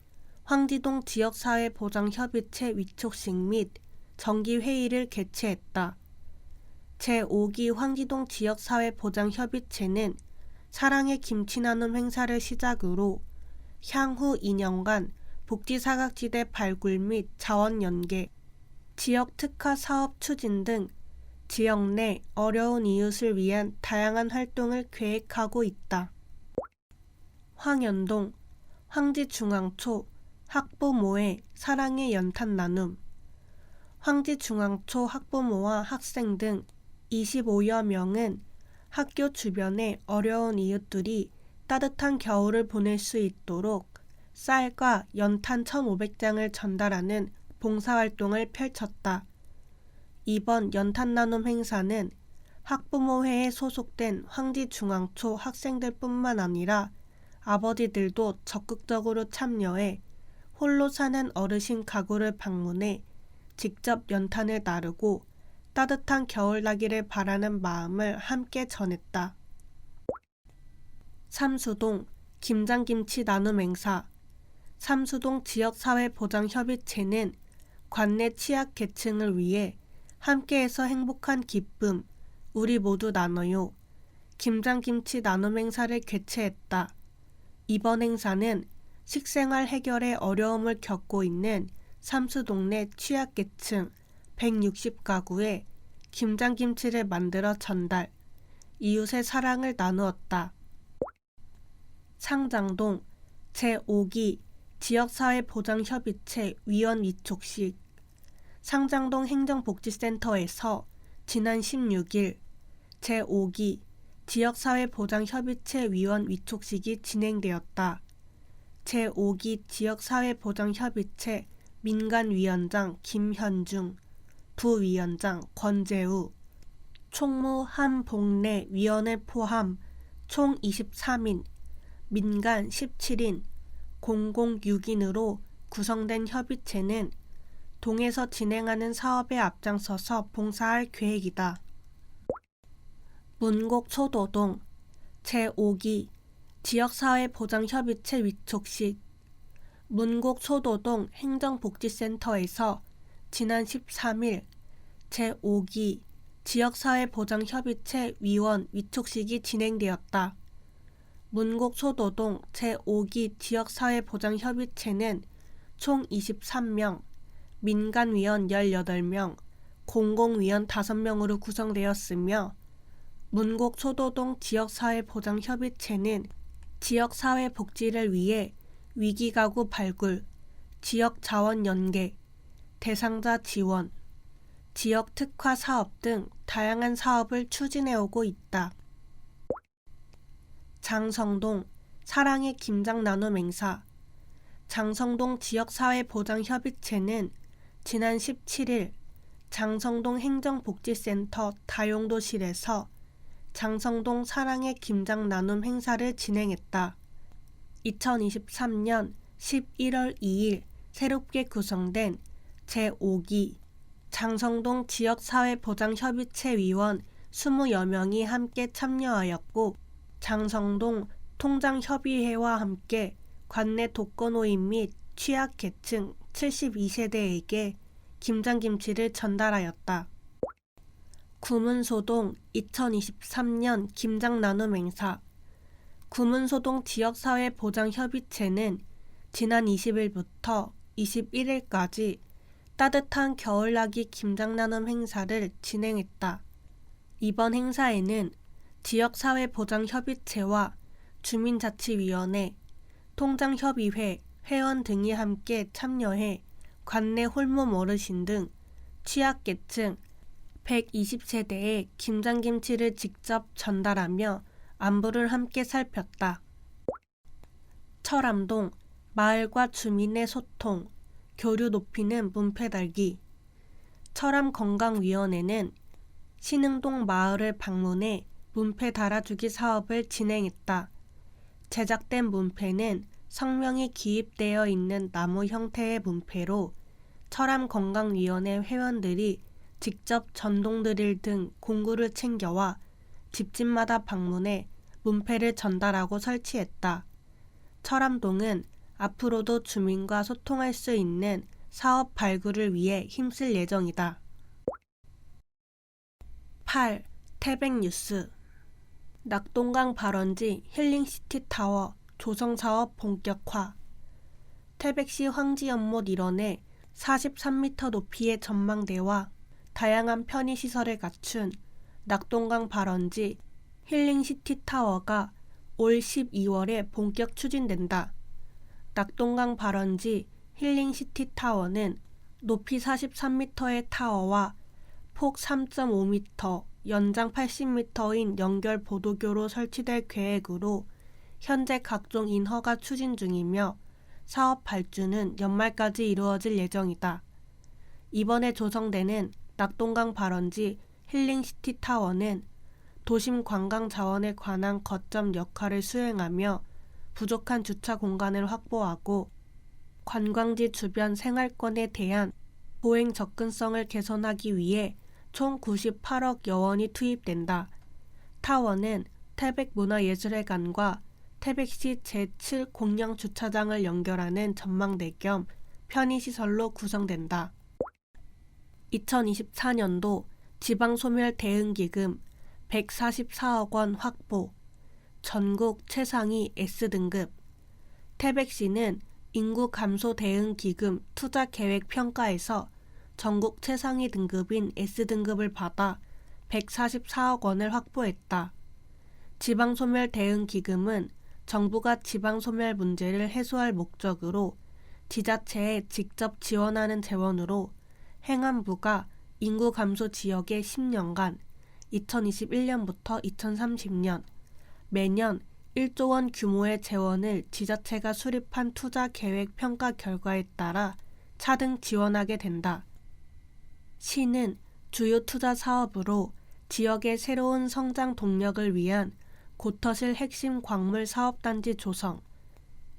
황지동 지역사회보장협의체 위촉식 및 정기회의를 개최했다. 제5기 황지동 지역사회보장협의체는 사랑의 김치나눔 행사를 시작으로 향후 2년간 복지사각지대 발굴 및 자원 연계, 지역 특화 사업 추진 등 지역 내 어려운 이웃을 위한 다양한 활동을 계획하고 있다. 황연동 황지중앙초 학부모의 사랑의 연탄 나눔. 황지중앙초 학부모와 학생 등 25여 명은 학교 주변의 어려운 이웃들이 따뜻한 겨울을 보낼 수 있도록 쌀과 연탄 1,500장을 전달하는 봉사활동을 펼쳤다. 이번 연탄 나눔 행사는 학부모회에 소속된 황지중앙초 학생들뿐만 아니라 아버지들도 적극적으로 참여해 홀로 사는 어르신 가구를 방문해 직접 연탄을 나르고 따뜻한 겨울나기를 바라는 마음을 함께 전했다. 삼수동 김장김치 나눔 행사. 삼수동 지역사회보장협의체는 관내 취약계층을 위해 함께해서 행복한 기쁨, 우리 모두 나눠요. 김장김치 나눔 행사를 개최했다. 이번 행사는 식생활 해결에 어려움을 겪고 있는 삼수동 내 취약계층 160가구에 김장김치를 만들어 전달, 이웃의 사랑을 나누었다. 상장동 제5기 지역사회보장협의체 위원 위촉식. 상장동 행정복지센터에서 지난 16일 제5기 지역사회보장협의체 위원 위촉식이 진행되었다. 제5기 지역사회보장협의체 민간위원장 김현중, 부위원장 권재우, 총무 한복래 위원을 포함 총 23인, 민간 17인, 공공 6인으로 구성된 협의체는 동에서 진행하는 사업에 앞장서서 봉사할 계획이다. 문곡 초도동 제5기 지역사회보장협의체 위촉식. 문곡 초도동 행정복지센터에서 지난 13일 제5기 지역사회보장협의체 위원 위촉식이 진행되었다. 문곡 소도동 제5기 지역사회보장협의체는 총 23명, 민간위원 18명, 공공위원 5명으로 구성되었으며 문곡 소도동 지역사회보장협의체는 지역사회복지를 위해 위기가구 발굴, 지역자원 연계, 대상자 지원, 지역 특화 사업 등 다양한 사업을 추진해오고 있다. 장성동 사랑의 김장 나눔 행사. 장성동 지역사회보장협의체는 지난 17일 장성동 행정복지센터 다용도실에서 장성동 사랑의 김장 나눔 행사를 진행했다. 2023년 11월 2일 새롭게 구성된 제5기 장성동 지역사회보장협의체 위원 20여 명이 함께 참여하였고 장성동 통장협의회와 함께 관내 독거노인 및 취약계층 72세대에게 김장김치를 전달하였다. 구문소동 2023년 김장나눔 행사. 구문소동 지역사회보장협의체는 지난 20일부터 21일까지 따뜻한 겨울나기 김장나눔 행사를 진행했다. 이번 행사에는 지역사회보장협의체와 주민자치위원회, 통장협의회, 회원 등이 함께 참여해 관내 홀몸 어르신 등 취약계층 120세대에 김장김치를 직접 전달하며 안부를 함께 살폈다. 철암동 마을과 주민의 소통, 교류 높이는 문패 달기. 철암건강위원회는 신흥동 마을을 방문해 문패 달아주기 사업을 진행했다. 제작된 문패는 성명이 기입되어 있는 나무 형태의 문패로 철암건강위원회 회원들이 직접 전동드릴 등 공구를 챙겨와 집집마다 방문해 문패를 전달하고 설치했다. 철암동은 앞으로도 주민과 소통할 수 있는 사업 발굴을 위해 힘쓸 예정이다. 8. 태백뉴스. 낙동강 발원지 힐링시티타워 조성사업 본격화. 태백시 황지연못 일원에 43m 높이의 전망대와 다양한 편의시설을 갖춘 낙동강 발원지 힐링시티타워가 올 12월에 본격 추진된다. 낙동강 발원지 힐링시티타워는 높이 43m의 타워와 폭 3.5m, 연장 80m인 연결 보도교로 설치될 계획으로 현재 각종 인허가 추진 중이며 사업 발주는 연말까지 이루어질 예정이다. 이번에 조성되는 낙동강 발원지 힐링시티타워는 도심 관광 자원에 관한 거점 역할을 수행하며 부족한 주차 공간을 확보하고 관광지 주변 생활권에 대한 보행 접근성을 개선하기 위해 총 98억여 원이 투입된다. 타워는 태백문화예술회관과 태백시 제7 공영주차장을 연결하는 전망대 겸 편의시설로 구성된다. 2024년도 지방소멸 대응기금 144억 원 확보. 전국 최상위 S등급. 태백시는 인구 감소 대응 기금 투자 계획 평가에서 전국 최상위 등급인 S등급을 받아 144억 원을 확보했다. 지방소멸 대응 기금은 정부가 지방소멸 문제를 해소할 목적으로 지자체에 직접 지원하는 재원으로 행안부가 인구 감소 지역에 10년간 2021년부터 2030년 매년 1조 원 규모의 재원을 지자체가 수립한 투자 계획 평가 결과에 따라 차등 지원하게 된다. 시는 주요 투자 사업으로 지역의 새로운 성장 동력을 위한 고터실 핵심 광물 사업단지 조성,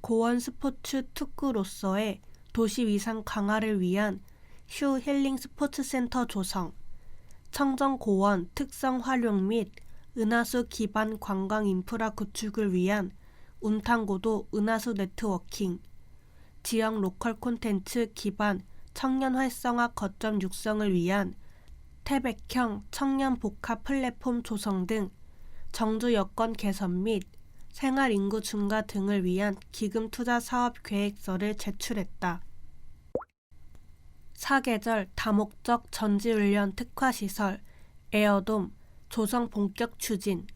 고원 스포츠 특구로서의 도시 위상 강화를 위한 휴 힐링 스포츠센터 조성, 청정 고원 특성 활용 및 은하수 기반 관광 인프라 구축을 위한 운탕고도 은하수 네트워킹, 지역 로컬 콘텐츠 기반 청년 활성화 거점 육성을 위한 태백형 청년 복합 플랫폼 조성 등 정주 여건 개선 및 생활 인구 증가 등을 위한 기금 투자 사업 계획서를 제출했다. 사계절 다목적 전지훈련 특화시설 에어돔 조성 본격 추진.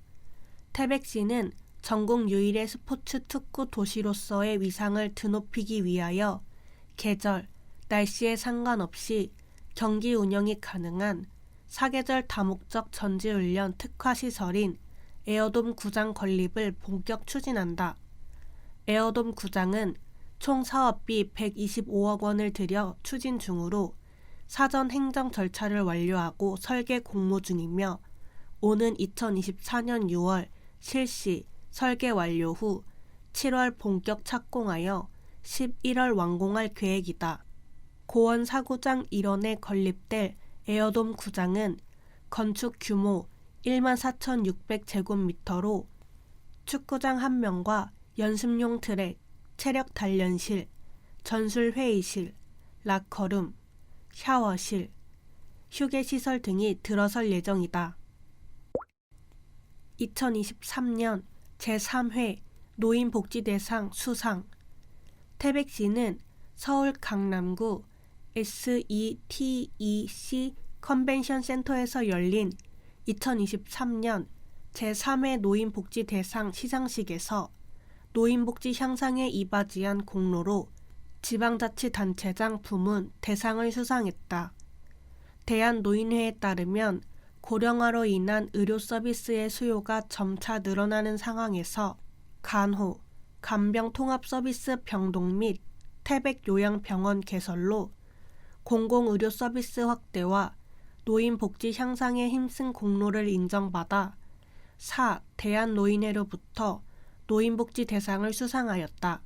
태백시는 전국 유일의 스포츠 특구 도시로서의 위상을 드높이기 위하여 계절, 날씨에 상관없이 경기 운영이 가능한 사계절 다목적 전지훈련 특화시설인 에어돔 구장 건립을 본격 추진한다. 에어돔 구장은 총 사업비 125억 원을 들여 추진 중으로 사전 행정 절차를 완료하고 설계 공모 중이며 오는 2024년 6월 실시 설계 완료 후 7월 본격 착공하여 11월 완공할 계획이다. 고원 사구장 일원에 건립될 에어돔 구장은 건축 규모 14,600제곱미터로 축구장 1면과 연습용 트랙, 체력 단련실, 전술 회의실, 라커룸, 샤워실, 휴게시설 등이 들어설 예정이다. 2023년 제3회 노인복지대상 수상. 태백시는 서울 강남구 SETEC 컨벤션 센터에서 열린 2023년 제3회 노인복지대상 시상식에서 노인복지 향상에 이바지한 공로로 지방자치단체장 부문 대상을 수상했다. 대한노인회에 따르면 고령화로 인한 의료 서비스의 수요가 점차 늘어나는 상황에서 간호, 간병 통합 서비스 병동 및 태백 요양병원 개설로 공공의료 서비스 확대와 노인 복지 향상에 힘쓴 공로를 인정받아 대한노인회로부터 노인복지 대상을 수상하였다.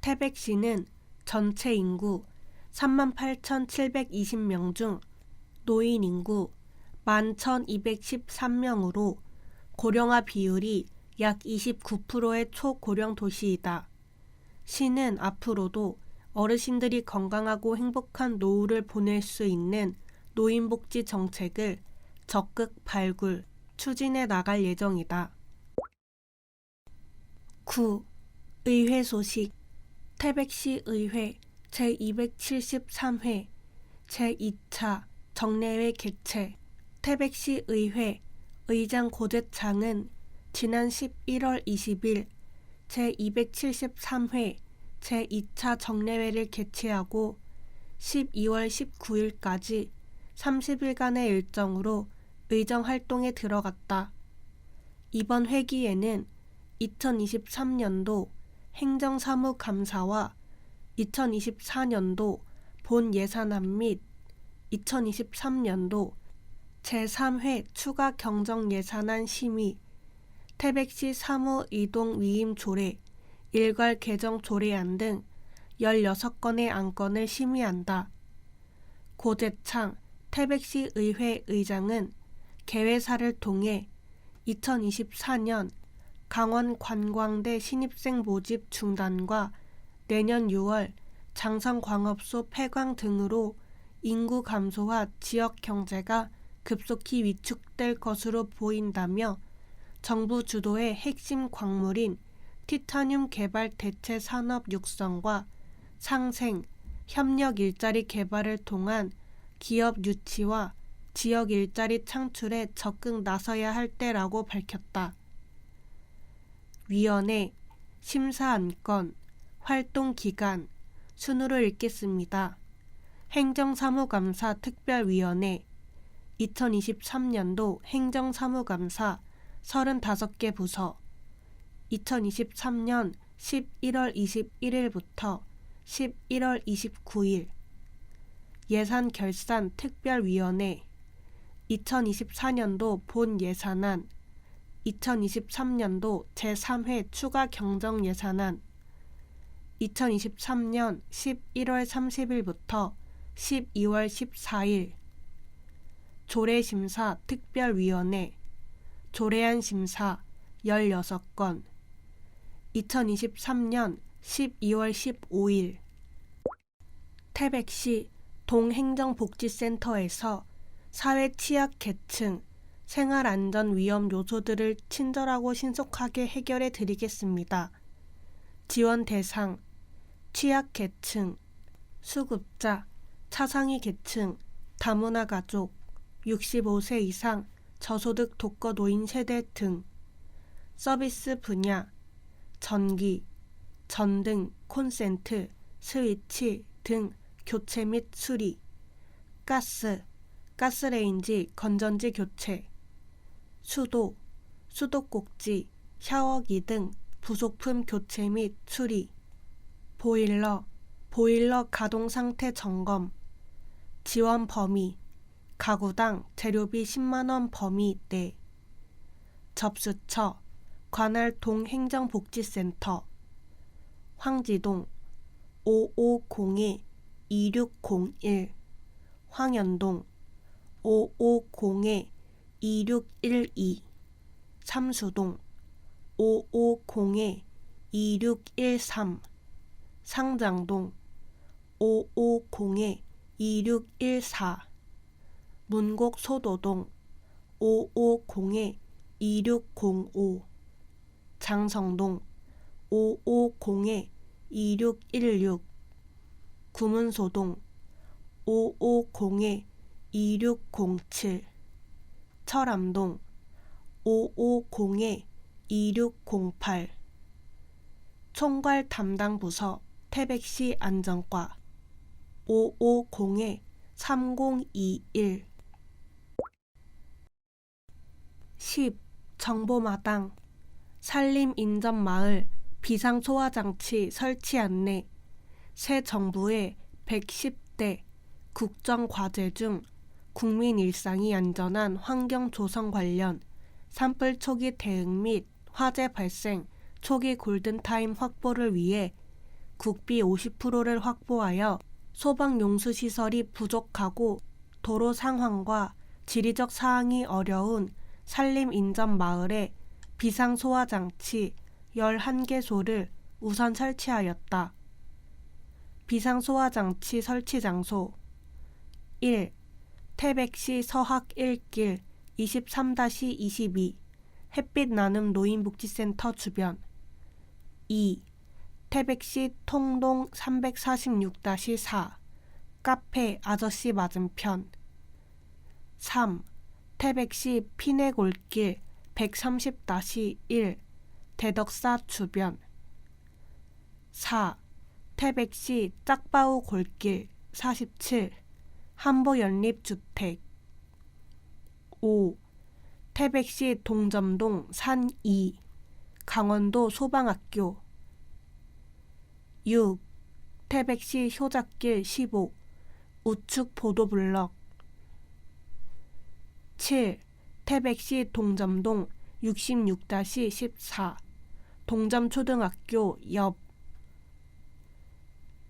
태백시는 전체 인구 38,720명 중 노인 인구 11,213명으로 고령화 비율이 약 29%의 초고령 도시이다. 시는 앞으로도 어르신들이 건강하고 행복한 노후를 보낼 수 있는 노인복지 정책을 적극 발굴, 추진해 나갈 예정이다. 9. 의회 소식. 태백시 의회 제273회 제2차 정례회 개최. 태백시 의회 의장 고재창은 지난 11월 20일 제273회 제2차 정례회를 개최하고 12월 19일까지 30일간의 일정으로 의정활동에 들어갔다. 이번 회기에는 2023년도 행정사무감사와 2024년도 본예산안 및 2023년도 제3회 추가 경정예산안 심의, 태백시 사무 이동 위임 조례, 일괄 개정 조례안 등 16건의 안건을 심의한다. 고재창 태백시 의회 의장은 개회사를 통해 2024년 강원 관광대 신입생 모집 중단과 내년 6월 장성광업소 폐광 등으로 인구 감소와 지역 경제가 급속히 위축될 것으로 보인다며 정부 주도의 핵심 광물인 티타늄 개발 대체 산업 육성과 상생, 협력 일자리 개발을 통한 기업 유치와 지역 일자리 창출에 적극 나서야 할 때라고 밝혔다. 위원회, 심사안건, 활동기간, 순으로 읽겠습니다. 행정사무감사 특별위원회 2023년도 행정사무감사 35개 부서 2023년 11월 21일부터 11월 29일 예산결산 특별위원회 2024년도 본예산안 2023년도 제3회 추가 경정예산안 2023년 11월 30일부터 12월 14일 조례심사 특별위원회 조례안 심사 16건 2023년 12월 15일 태백시 동행정복지센터에서 사회 취약 계층, 생활 안전 위험 요소들을 친절하고 신속하게 해결해 드리겠습니다. 지원 대상, 취약 계층, 수급자, 차상위 계층, 다문화 가족, 65세 이상, 저소득 독거 노인 세대 등. 서비스 분야, 전기, 전등, 콘센트, 스위치 등 교체 및 수리, 가스, 가스레인지, 건전지 교체, 수도, 수도꼭지, 샤워기 등 부속품 교체 및 수리, 보일러, 보일러 가동 상태 점검, 지원 범위, 가구당 재료비 10만원 범위 내, 접수처, 관할 동행정복지센터, 황지동 550-2601, 황연동 550-2612, 삼수동 550-2613, 상장동 550-2614, 문곡 소도동 550-2605, 장성동 550-2616, 구문소동 550-2607, 철암동 550-2608, 총괄 담당 부서 태백시 안전과 550-3021. 10. 정보마당, 산림인접마을 비상소화장치 설치 안내. 새 정부의 110대 국정과제 중 국민 일상이 안전한 환경 조성 관련 산불 초기 대응 및 화재 발생 초기 골든타임 확보를 위해 국비 50%를 확보하여 소방용수시설이 부족하고 도로 상황과 지리적 사항이 어려운 산림인접마을에 비상소화장치 11개소를 우선 설치하였다. 비상소화장치 설치 장소 1. 태백시 서학 1길 23-22 햇빛 나눔 노인복지센터 주변. 2. 태백시 통동 346-4 카페 아저씨 맞은편. 3. 태백시 피내골길 130-1 대덕사 주변. 4. 태백시 짝바우 골길 47 한보연립주택. 5. 태백시 동점동 산 2 강원도 소방학교. 6. 태백시 효자길 15 우측 보도블럭. 7. 태백시 동점동 66-14 동점초등학교 옆.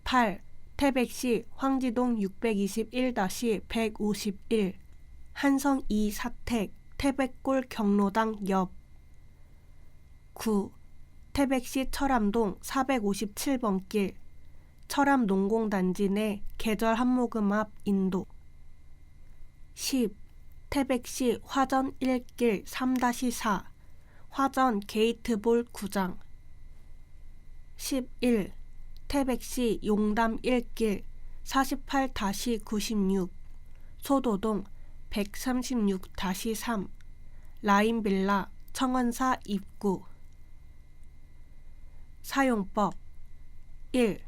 8. 태백시 황지동 621-151 한성 2 사택 태백골 경로당 옆. 9. 태백시 철암동 457번 길 철암농공단지 내 계절 한모금 앞 인도. 10. 태백시 화전 1길 3-4 화전 게이트볼 구장. 11. 태백시 용담 1길 48-96 소도동 136-3 라인빌라 청원사 입구. 사용법 1.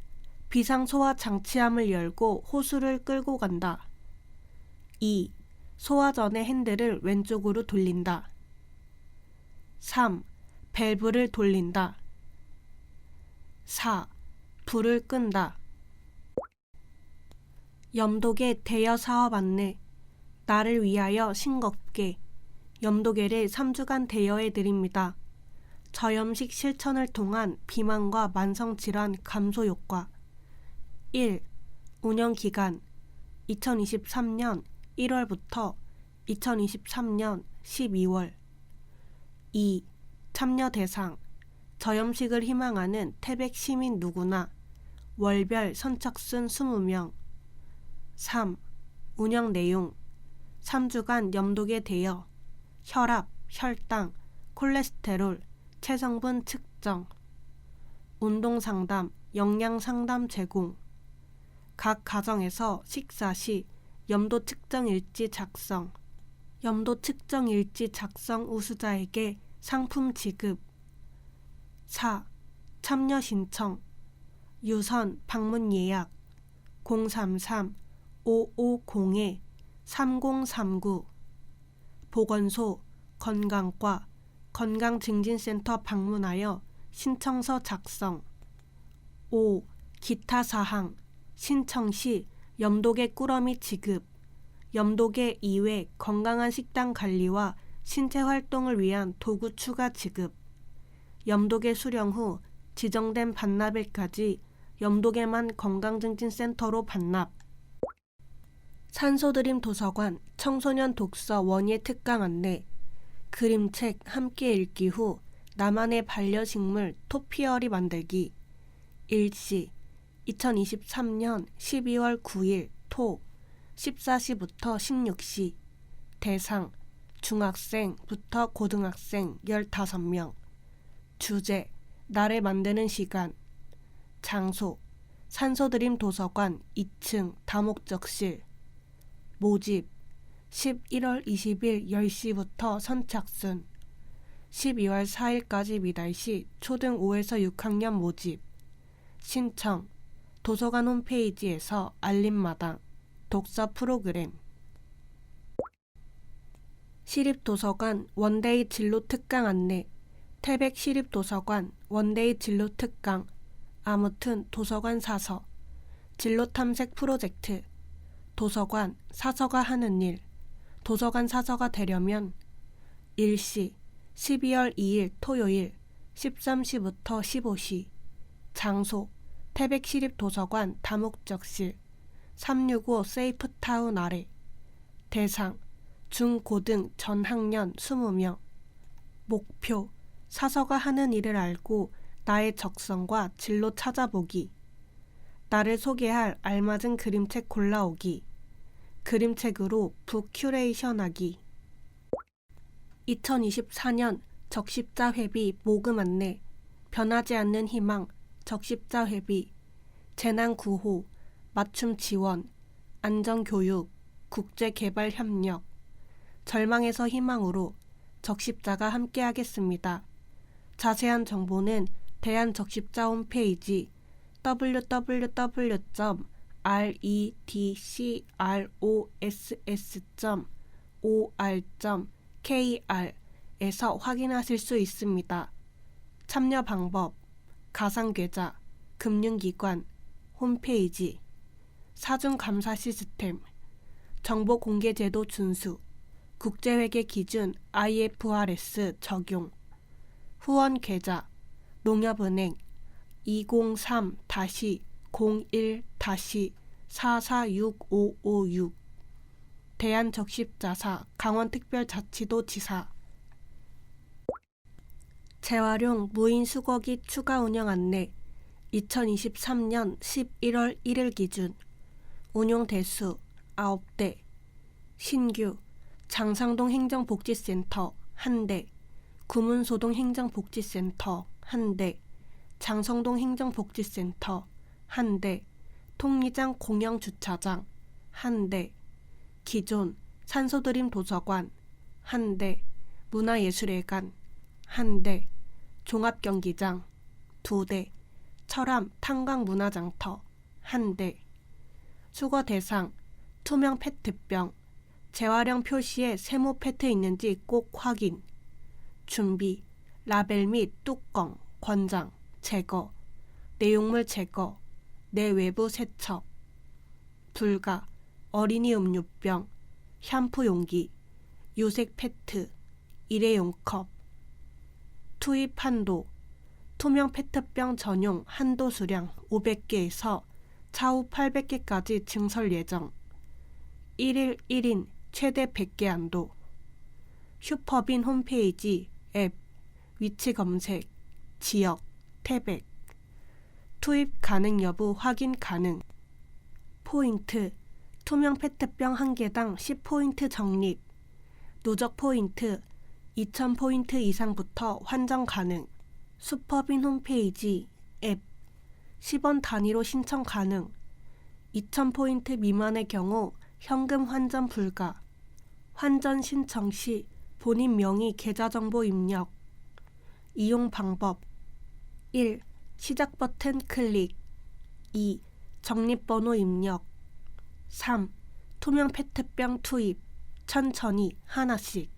비상소화 장치함을 열고 호수를 끌고 간다. 2. 소화 전에 핸들을 왼쪽으로 돌린다. 3. 밸브를 돌린다. 4. 불을 끈다. 염도계 대여 사업 안내. 나를 위하여 싱겁게. 염도계를 3주간 대여해 드립니다. 저염식 실천을 통한 비만과 만성질환 감소 효과. 1. 운영기간 2023년 1월부터 2023년 12월. 2. 참여 대상 저염식을 희망하는 태백 시민 누구나 월별 선착순 20명. 3. 운영 내용 3주간 염독에 대여, 혈압, 혈당, 콜레스테롤, 체성분 측정, 운동상담, 영양상담 제공, 각 가정에서 식사 시 염도 측정 일지 작성, 염도 측정 일지 작성 우수자에게 상품 지급. 4. 참여 신청, 유선 방문 예약 033-550-3039, 보건소, 건강과, 건강증진센터 방문하여 신청서 작성. 5. 기타 사항, 신청 시 염독의 꾸러미 지급, 염독의 이외 건강한 식단 관리와 신체 활동을 위한 도구 추가 지급, 염독의 수령 후 지정된 반납일까지 염독에만 건강증진센터로 반납. 산소드림 도서관 청소년 독서 원예 특강 안내, 그림책 함께 읽기 후 나만의 반려식물 토피어리 만들기. 일시 2023년 12월 9일 토 14시부터 16시. 대상 중학생부터 고등학생 15명. 주제 나를 만드는 시간. 장소 산소드림 도서관 2층 다목적실. 모집 11월 20일 10시부터 선착순, 12월 4일까지 미달시 초등 5에서 6학년 모집. 신청 도서관 홈페이지에서 알림마당 독서 프로그램. 시립도서관 원데이 진로 특강 안내, 태백 시립도서관 원데이 진로 특강, 아무튼 도서관 사서, 진로 탐색 프로젝트, 도서관 사서가 하는 일, 도서관 사서가 되려면 일시 12월 2일 토요일 13시부터 15시. 장소 태백시립도서관 다목적실 365 세이프타운 아래. 대상 중고등 전학년 20명. 목표 사서가 하는 일을 알고 나의 적성과 진로 찾아보기, 나를 소개할 알맞은 그림책 골라오기, 그림책으로 북 큐레이션하기. 2024년 적십자 회비 모금 안내, 변하지 않는 희망 적십자 회비, 재난구호, 맞춤 지원, 안전교육, 국제개발협력, 절망에서 희망으로 적십자가 함께하겠습니다. 자세한 정보는 대한적십자 홈페이지 www.redcross.or.kr에서 확인하실 수 있습니다. 참여 방법, 가상계좌, 금융기관, 홈페이지, 사중감사 시스템, 정보공개제도 준수, 국제회계 기준 IFRS 적용, 후원계좌, 농협은행 203-01-446556, 대한적십자사 강원특별자치도 지사. 재활용 무인 수거기 추가 운영 안내, 2023년 11월 1일 기준 운용 대수 9대, 신규 장상동 행정복지센터 1대, 구문소동 행정복지센터 1대, 장성동 행정복지센터 1대, 통리장 공영주차장 1대, 기존 산소드림 도서관 1대, 문화예술회관 1대, 종합경기장 2대, 철암 탄광문화장터 1대. 수거 대상 투명 페트병, 재활용 표시에 세모 페트 있는지 꼭 확인. 준비 라벨 및 뚜껑, 권장, 제거, 내용물 제거, 내외부 세척. 불가 어린이 음료병, 샴푸 용기, 유색 페트, 일회용 컵. 투입 한도 투명 페트병 전용 한도 수량 500개에서 차후 800개까지 증설 예정. 1일 1인 최대 100개 한도. 슈퍼빈 홈페이지 앱 위치 검색 지역 태백. 투입 가능 여부 확인 가능. 포인트 투명 페트병 1개당 10포인트 적립. 누적 포인트 2000포인트 이상부터 환전 가능. 슈퍼빈 홈페이지 앱 10원 단위로 신청 가능. 2000포인트 미만의 경우 현금 환전 불가. 환전 신청 시 본인 명의 계좌정보 입력. 이용 방법 1. 시작 버튼 클릭. 2. 적립번호 입력. 3. 투명 페트병 투입. 천천히 하나씩.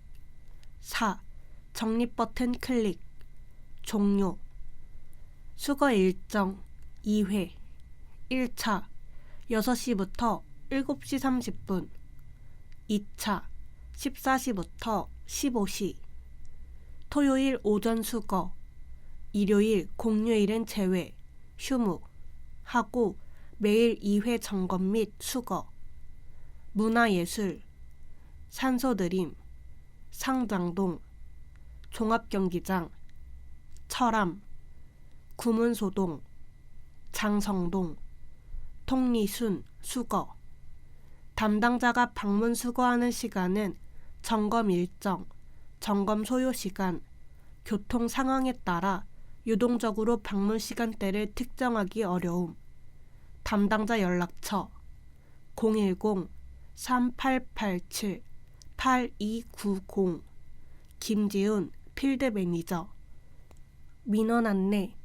4. 적립 버튼 클릭. 종료. 수거 일정 2회. 1차 6시부터 7시 30분. 2차 14시부터 15시. 토요일 오전 수거. 일요일 공휴일은 제외. 휴무. 하고 매일 2회 점검 및 수거. 문화예술 산소드림 상장동 종합경기장 철암 구문소동 장성동 통리순 수거. 담당자가 방문 수거하는 시간은 점검 일정, 점검 소요 시간, 교통 상황에 따라 유동적으로 방문 시간대를 특정하기 어려움. 담당자 연락처 010-3887-8290 김지훈 필드 매니저. 민원 안내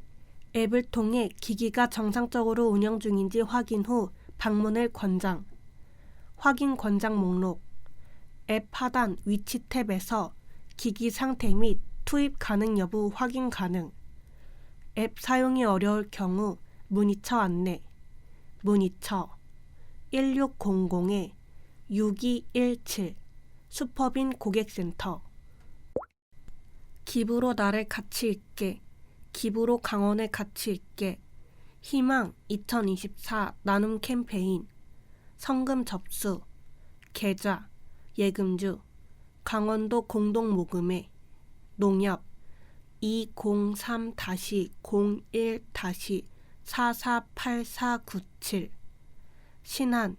앱을 통해 기기가 정상적으로 운영 중인지 확인 후 방문을 권장. 확인 권장 목록 앱 하단 위치 탭에서 기기 상태 및 투입 가능 여부 확인 가능. 앱 사용이 어려울 경우 문의처 안내. 문의처 1600-6217 슈퍼빈 고객센터. 기부로 나를 가치 있게, 기부로 강원을 가치 있게. 희망 2024 나눔 캠페인. 성금 접수, 계좌, 예금주, 강원도 공동모금회. 농협 203-01-448497. 신한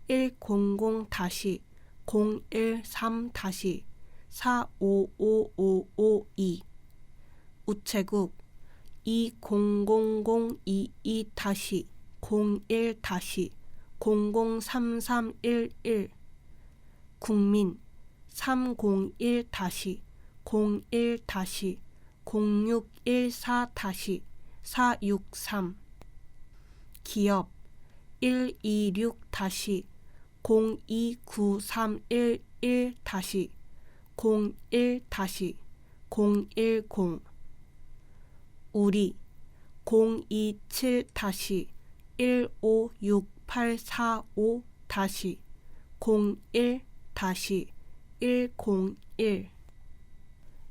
100-013-4555552. 우체국 200022-01-003311. 국민 301-01-0614-463. 기업 126-029311-01-010. 우리 027-156845-01-101.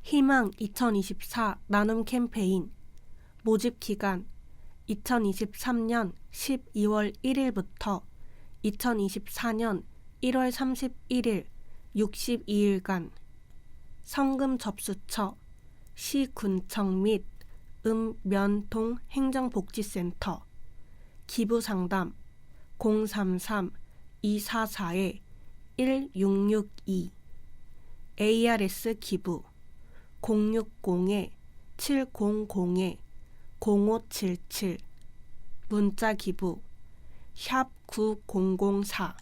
희망 2024 나눔 캠페인. 모집 기간 2023년 12월 1일부터 2024년 1월 31일 62일간. 성금 접수처 시군청 및 읍면동 행정복지센터. 기부상담 033-244-1662. ARS 기부 060-700-0577. 문자 기부 샵 9004.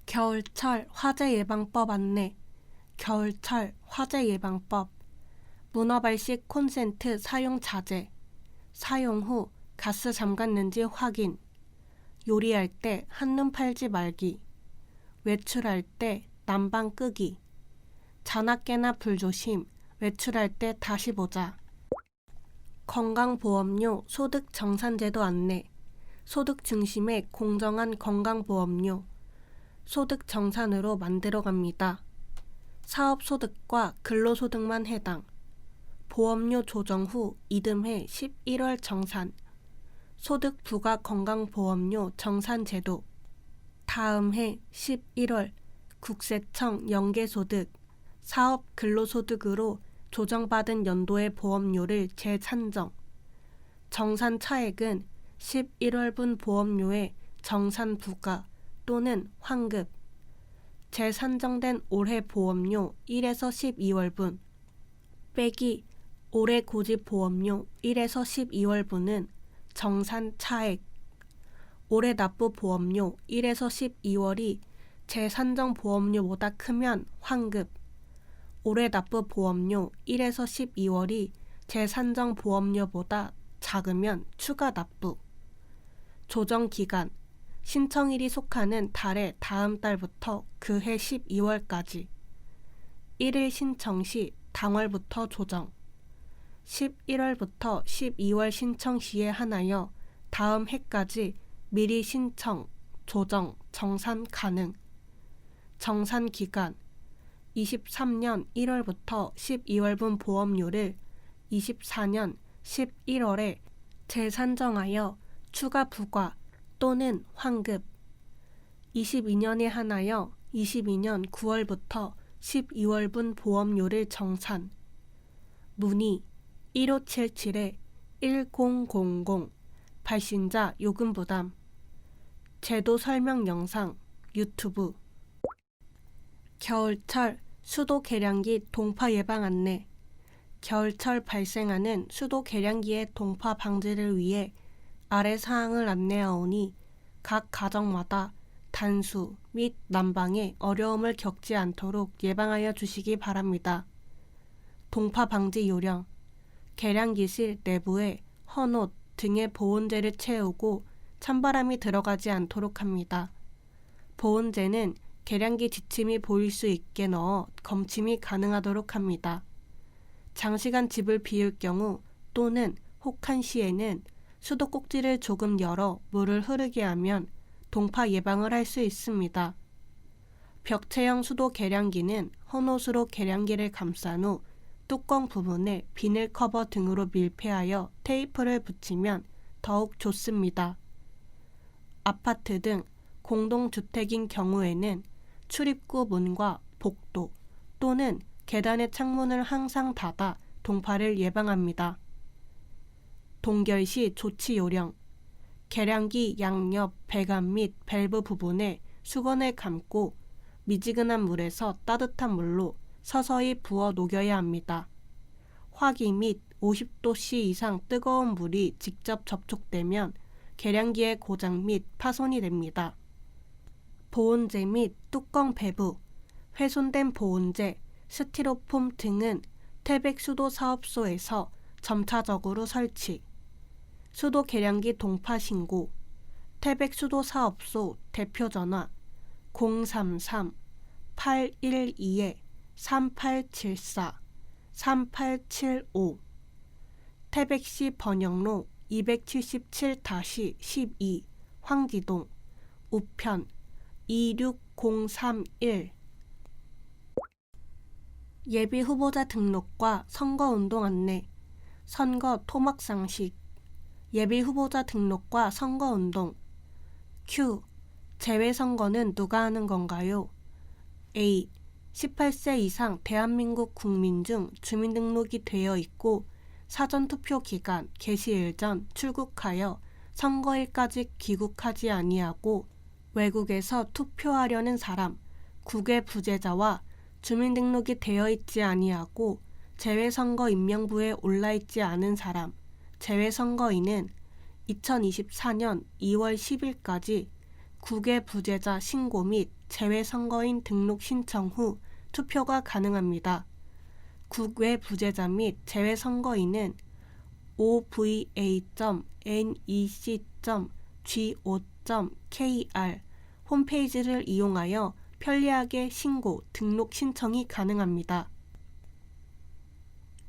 겨울철 화재 예방법 안내. 겨울철 화재 예방법. 문어발식 콘센트 사용 자제. 사용 후 가스 잠갔는지 확인. 요리할 때 한눈 팔지 말기. 외출할 때 난방 끄기. 자나깨나 불조심. 외출할 때 다시 보자. 건강보험료 소득 정산제도 안내. 소득 중심의 공정한 건강보험료. 소득 정산으로 만들어갑니다. 사업소득과 근로소득만 해당. 보험료 조정 후 이듬해 11월 정산. 소득 부과 건강보험료 정산제도. 다음 해 11월 국세청 연계소득, 사업 근로소득으로 조정받은 연도의 보험료를 재산정. 정산 차액은 11월분 보험료의 정산 부과, 또는 환급. 재산정된 올해 보험료 1에서 12월분 빼기 올해 고지 보험료 1에서 12월분은 정산 차액. 올해 납부 보험료 1에서 12월이 재산정 보험료보다 크면 환급. 올해 납부 보험료 1에서 12월이 재산정 보험료보다 작으면 추가 납부. 조정 기간. 신청일이 속하는 달의 다음 달부터 그해 12월까지. 1일 신청 시 당월부터 조정. 11월부터 12월 신청 시에 한하여 다음 해까지 미리 신청, 조정, 정산 가능. 정산 기간. 23년 1월부터 12월분 보험료를 24년 11월에 재산정하여 추가 부과 또는 환급. 22년에 한하여 22년 9월부터 12월분 보험료를 정산. 문의 1577-1000 발신자 요금 부담. 제도 설명 영상 유튜브. 겨울철 수도 계량기 동파 예방 안내. 겨울철 발생하는 수도 계량기의 동파 방지를 위해 아래 사항을 안내하오니 각 가정마다 단수 및 난방에 어려움을 겪지 않도록 예방하여 주시기 바랍니다. 동파 방지 요령. 계량기실 내부에 헌옷 등의 보온재를 채우고 찬바람이 들어가지 않도록 합니다. 보온재는 계량기 지침이 보일 수 있게 넣어 검침이 가능하도록 합니다. 장시간 집을 비울 경우 또는 혹한 시에는 수도 꼭지를 조금 열어 물을 흐르게 하면 동파 예방을 할 수 있습니다. 벽체형 수도 계량기는 헌옷으로 계량기를 감싼 후 뚜껑 부분에 비닐 커버 등으로 밀폐하여 테이프를 붙이면 더욱 좋습니다. 아파트 등 공동주택인 경우에는 출입구 문과 복도 또는 계단의 창문을 항상 닫아 동파를 예방합니다. 동결 시 조치 요령. 계량기 양옆 배관 및 밸브 부분에 수건을 감고 미지근한 물에서 따뜻한 물로 서서히 부어 녹여야 합니다. 화기 및 50도씨 이상 뜨거운 물이 직접 접촉되면 계량기의 고장 및 파손이 됩니다. 보온재 및 뚜껑 배부, 훼손된 보온재, 스티로폼 등은 태백 수도 사업소에서 점차적으로 설치. 수도 계량기 동파 신고. 태백 수도 사업소 대표 전화 033-812-3874 3875. 태백시 번영로 277-12 황지동 우편 26031. 예비 후보자 등록과 선거운동 안내. 선거 토막상식. 예비 후보자 등록과 선거운동. Q. 재외선거는 누가 하는 건가요? A. 18세 이상 대한민국 국민 중 주민등록이 되어 있고 사전투표 기간 개시일 전 출국하여 선거일까지 귀국하지 아니하고 외국에서 투표하려는 사람, 국외 부재자와 주민등록이 되어 있지 아니하고 재외선거 임명부에 올라있지 않은 사람, 재외선거인은 2024년 2월 10일까지 국외 부재자 신고 및 재외선거인 등록 신청 후 투표가 가능합니다. 국외 부재자 및 재외선거인은 ova.nec.go.kr 홈페이지를 이용하여 편리하게 신고, 등록 신청이 가능합니다.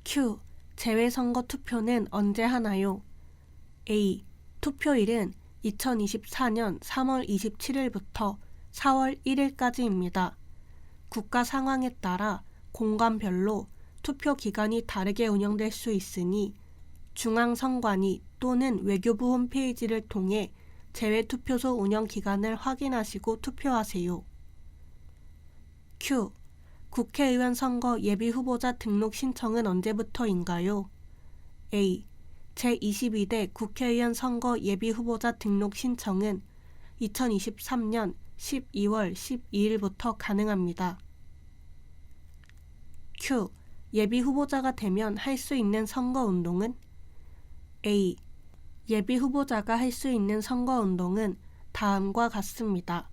Q. 재외선거 투표는 언제 하나요? A. 투표일은 2024년 3월 27일부터 4월 1일까지입니다. 국가 상황에 따라 공간별로 투표 기간이 다르게 운영될 수 있으니 중앙선관위 또는 외교부 홈페이지를 통해 재외투표소 운영 기간을 확인하시고 투표하세요. Q. 국회의원 선거 예비후보자 등록 신청은 언제부터인가요? A. 제22대 국회의원 선거 예비후보자 등록 신청은 2023년 12월 12일부터 가능합니다. Q. 예비 후보자가 되면 할 수 있는 선거운동은? A. 예비 후보자가 할 수 있는 선거운동은 다음과 같습니다.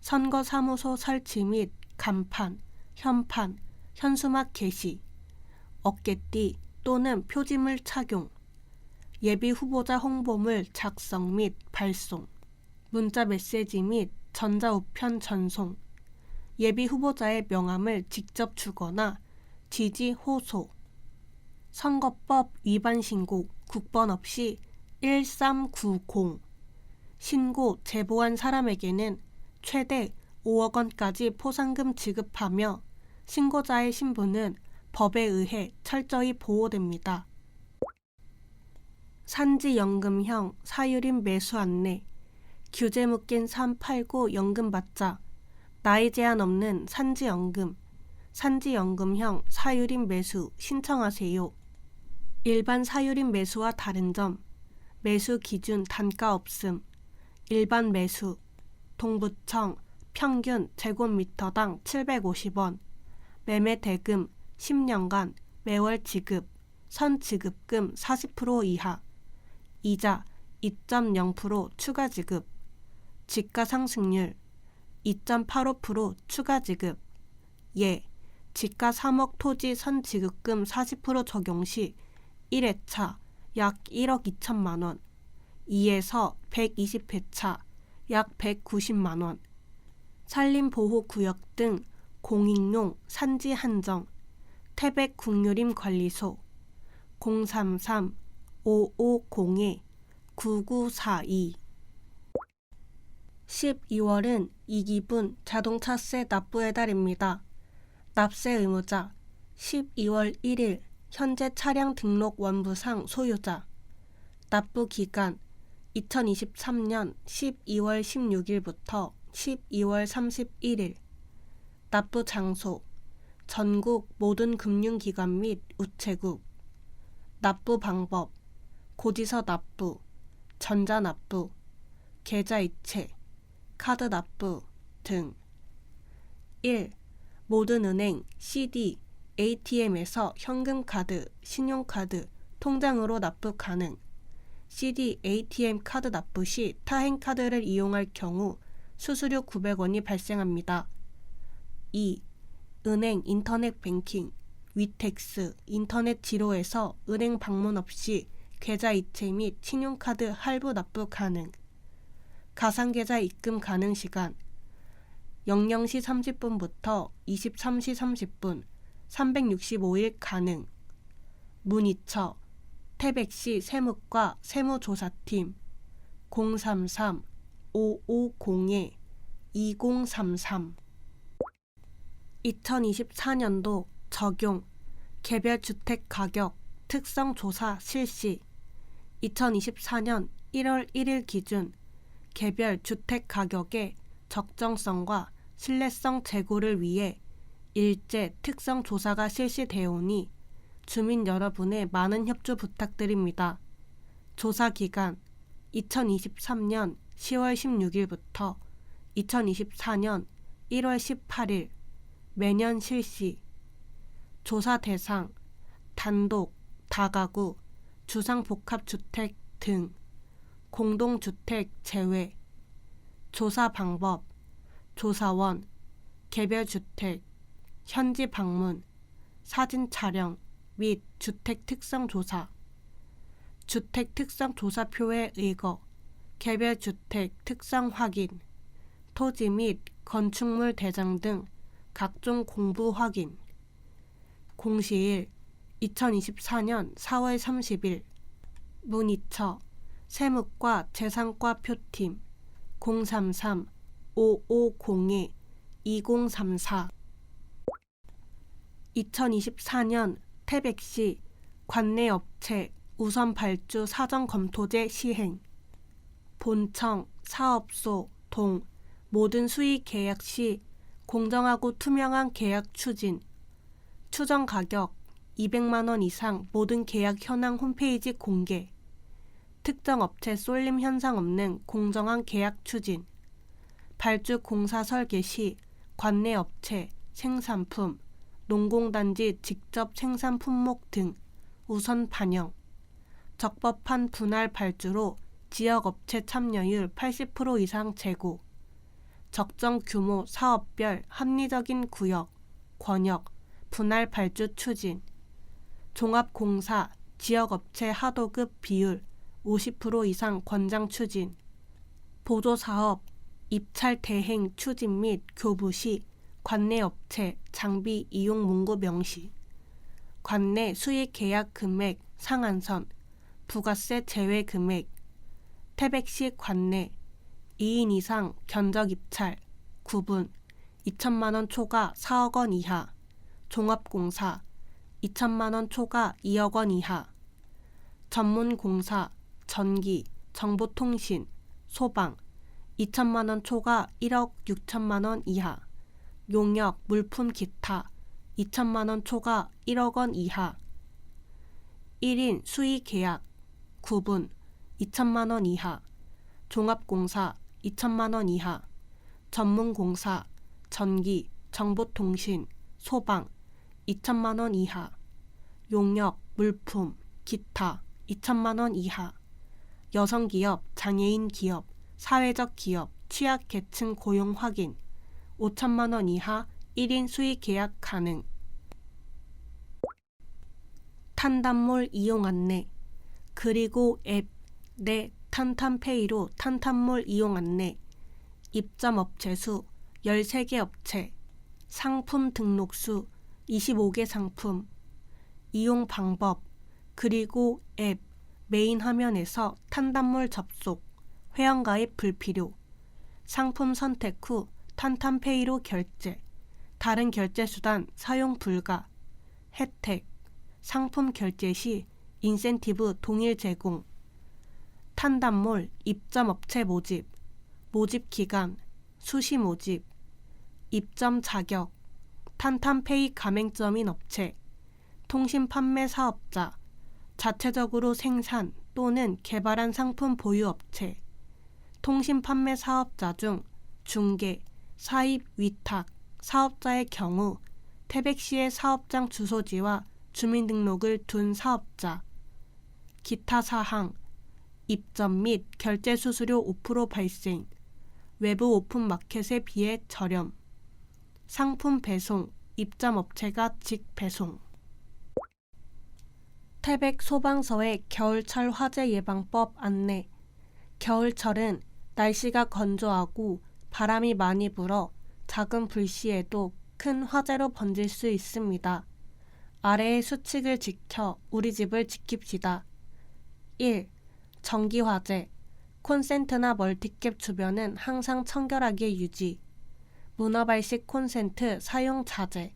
선거사무소 설치 및 간판, 현판, 현수막 게시, 어깨띠 또는 표지물 착용, 예비 후보자 홍보물 작성 및 발송, 문자 메시지 및 전자우편 전송, 예비 후보자의 명함을 직접 주거나 지지 호소, 선거법 위반 신고 국번 없이 1390, 신고 제보한 사람에게는 최대 5억 원까지 포상금 지급하며 신고자의 신분은 법에 의해 철저히 보호됩니다. 산지연금형 사유림 매수 안내, 규제 묶인 389 연금 받자, 나이 제한 없는 산지연금, 산지연금형 사유림 매수 신청하세요. 일반 사유림 매수와 다른 점, 매수 기준 단가 없음, 일반 매수, 동부청 평균 제곱미터당 750원, 매매 대금 10년간 매월 지급, 선지급금 40% 이하, 이자 2.0% 추가 지급, 지가상승률 2.85% 추가 지급, 예, 지가 3억 토지 선지급금 40% 적용 시 1회차 약 1억 2천만 원, 2에서 120회차 약 190만 원, 산림보호구역 등 공익용 산지 한정, 태백 국유림 관리소 033-5502-9942. 12월은 2기분 자동차세 납부의 달입니다. 납세 의무자 12월 1일 현재 차량 등록 원부상 소유자, 납부 기간 2023년 12월 16일부터 12월 31일, 납부 장소 전국 모든 금융기관 및 우체국, 납부 방법 고지서 납부, 전자납부, 계좌이체, 카드 납부 등. 1. 모든 은행, CD, ATM에서 현금카드, 신용카드, 통장으로 납부 가능. CD, ATM 카드 납부 시 타행카드를 이용할 경우 수수료 900원이 발생합니다. 2. 은행 인터넷 뱅킹, 위텍스, 인터넷 지로에서 은행 방문 없이 계좌이체 및 신용카드 할부 납부 가능. 가상계좌 입금 가능 시간 00시 30분부터 23시 30분 365일 가능. 문의처 태백시 세무과 세무조사팀 033-5502-2033. 2024년도 적용 개별 주택 가격 특성 조사 실시. 2024년 1월 1일 기준 개별 주택 가격의 적정성과 신뢰성 제고를 위해 일제 특성 조사가 실시되오니 주민 여러분의 많은 협조 부탁드립니다. 조사 기간 2023년 10월 16일부터 2024년 1월 18일, 매년 실시. 조사 대상 단독, 다가구, 주상복합주택 등, 공동주택 제외. 조사 방법 조사원, 개별주택, 현지 방문, 사진 촬영 및 주택 특성 조사, 주택 특성 조사표에 의거, 개별주택 특성 확인, 토지 및 건축물 대장 등 각종 공부 확인. 공시일 2024년 4월 30일. 문의처 세무과 재산과 표팀 033-5502-2034. 2024년 태백시 관내업체 우선 발주 사전 검토제 시행. 본청, 사업소, 동 모든 수의 계약 시 공정하고 투명한 계약 추진. 추정 가격 200만 원 이상 모든 계약 현황 홈페이지 공개. 특정 업체 쏠림 현상 없는 공정한 계약 추진. 발주 공사 설계 시 관내 업체, 생산품, 농공단지 직접 생산 품목 등 우선 반영. 적법한 분할 발주로 지역업체 참여율 80% 이상 제고. 적정 규모 사업별 합리적인 구역, 권역, 분할 발주 추진. 종합공사, 지역업체 하도급 비율 50% 이상 권장 추진. 보조사업, 입찰 대행 추진 및 교부 시 관내 업체 장비 이용 문구 명시. 관내 수익 계약 금액 상한선, 부가세 제외 금액. 태백 시 관내 2인 이상 견적 입찰 구분 2천만 원 초과 4억 원 이하. 종합공사 2천만 원 초과 2억 원 이하. 전문공사, 전기, 정보통신, 소방 2천만 원 초과 1억 6천만 원 이하. 용역, 물품 기타 2천만 원 초과 1억 원 이하. 1인 수의 계약 구분 2천만 원 이하. 종합공사 2천만 원 이하. 전문공사, 전기, 정보통신, 소방 2천만 원 이하. 용역, 물품, 기타 2천만 원 이하. 여성기업, 장애인 기업, 사회적 기업, 취약계층 고용 확인 5천만 원 이하 1인 수의 계약 가능. 탄탄몰 이용 안내. 그리고 앱 내 탄탄페이로 탄탄몰 이용 안내. 입점 업체 수 13개 업체. 상품 등록 수 25개 상품. 이용 방법. 그리고 앱 메인 화면에서 탄탄몰 접속. 회원가입 불필요. 상품 선택 후 탄탄페이로 결제. 다른 결제 수단 사용 불가. 혜택. 상품 결제 시 인센티브 동일 제공. 탄탄몰 입점 업체 모집. 모집 기간 수시 모집. 입점 자격. 탄탄페이 가맹점인 업체. 통신 판매 사업자. 자체적으로 생산 또는 개발한 상품 보유 업체. 통신 판매 사업자 중 중개, 사입, 위탁, 사업자의 경우 태백시의 사업장 주소지와 주민등록을 둔 사업자. 기타 사항. 입점 및 결제 수수료 5% 발생. 외부 오픈마켓에 비해 저렴. 상품 배송. 입점 업체가 직배송. 태백 소방서의 겨울철 화재 예방법 안내. 겨울철은 날씨가 건조하고 바람이 많이 불어 작은 불씨에도 큰 화재로 번질 수 있습니다. 아래의 수칙을 지켜 우리 집을 지킵시다. 1. 전기화재. 콘센트나 멀티캡 주변은 항상 청결하게 유지. 문어발식 콘센트 사용 자제.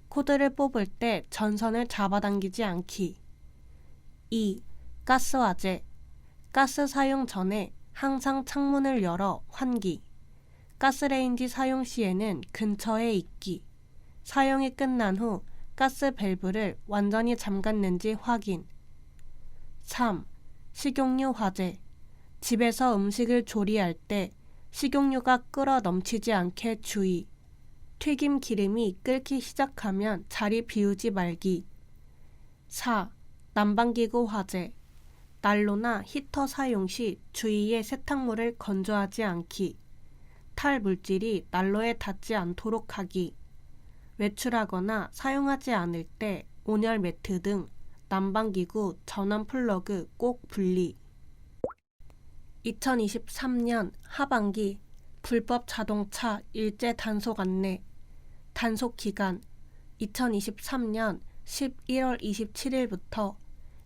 코드를 뽑을 때 전선을 잡아당기지 않기. 2. 가스화재. 가스 사용 전에 항상 창문을 열어 환기. 가스레인지 사용 시에는 근처에 있기. 사용이 끝난 후 가스 밸브를 완전히 잠갔는지 확인. 3. 식용유 화재. 집에서 음식을 조리할 때 식용유가 끓어 넘치지 않게 주의. 튀김 기름이 끓기 시작하면 자리 비우지 말기. 4. 난방기구 화재. 난로나 히터 사용 시 주위의 세탁물을 건조하지 않기. 탈 물질이 난로에 닿지 않도록 하기. 외출하거나 사용하지 않을 때 온열 매트 등 난방기구 전원 플러그 꼭 분리. 2023년 하반기 불법 자동차 일제 단속 안내. 단속 기간 2023년 11월 27일부터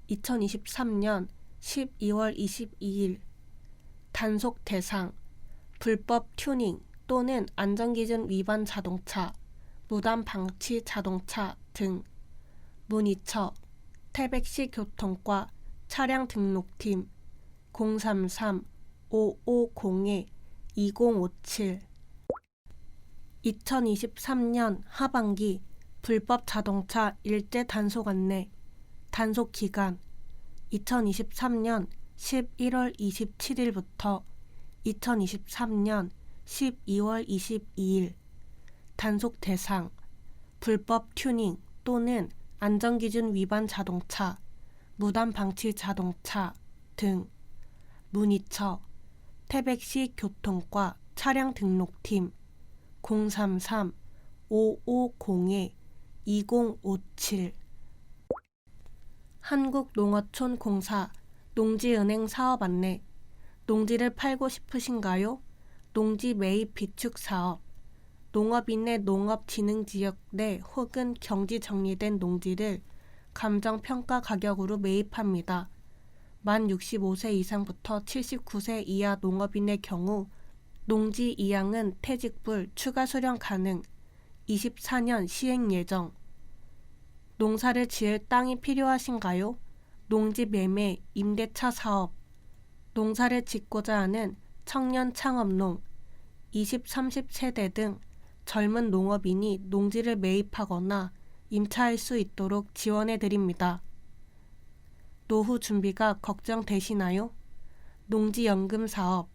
2023년 12월 22일. 단속 대상 불법 튜닝 또는 안전기준 위반 자동차, 무단 방치 자동차 등. 문의처 태백시 교통과 차량 등록팀 033-550-2057. 2023년 하반기 불법 자동차 일제 단속 안내. 단속 기간 2023년 11월 27일부터 2023년 12월 22일 단속 대상 불법 튜닝 또는 안전기준 위반 자동차, 무단 방치 자동차 등 문의처 태백시 교통과 차량 등록팀 033-550-2057 한국농어촌공사 농지은행 사업 안내 농지를 팔고 싶으신가요? 농지 매입 비축 사업 농업인의 농업진흥지역 내 혹은 경지 정리된 농지를 감정평가 가격으로 매입합니다. 만 65세 이상부터 79세 이하 농업인의 경우 농지 이양은 퇴직불 추가 수령 가능 24년 시행 예정 농사를 지을 땅이 필요하신가요? 농지 매매, 임대차 사업 농사를 짓고자 하는 청년 창업농 20, 30세대 등 젊은 농업인이 농지를 매입하거나 임차할 수 있도록 지원해 드립니다. 노후 준비가 걱정되시나요? 농지연금 사업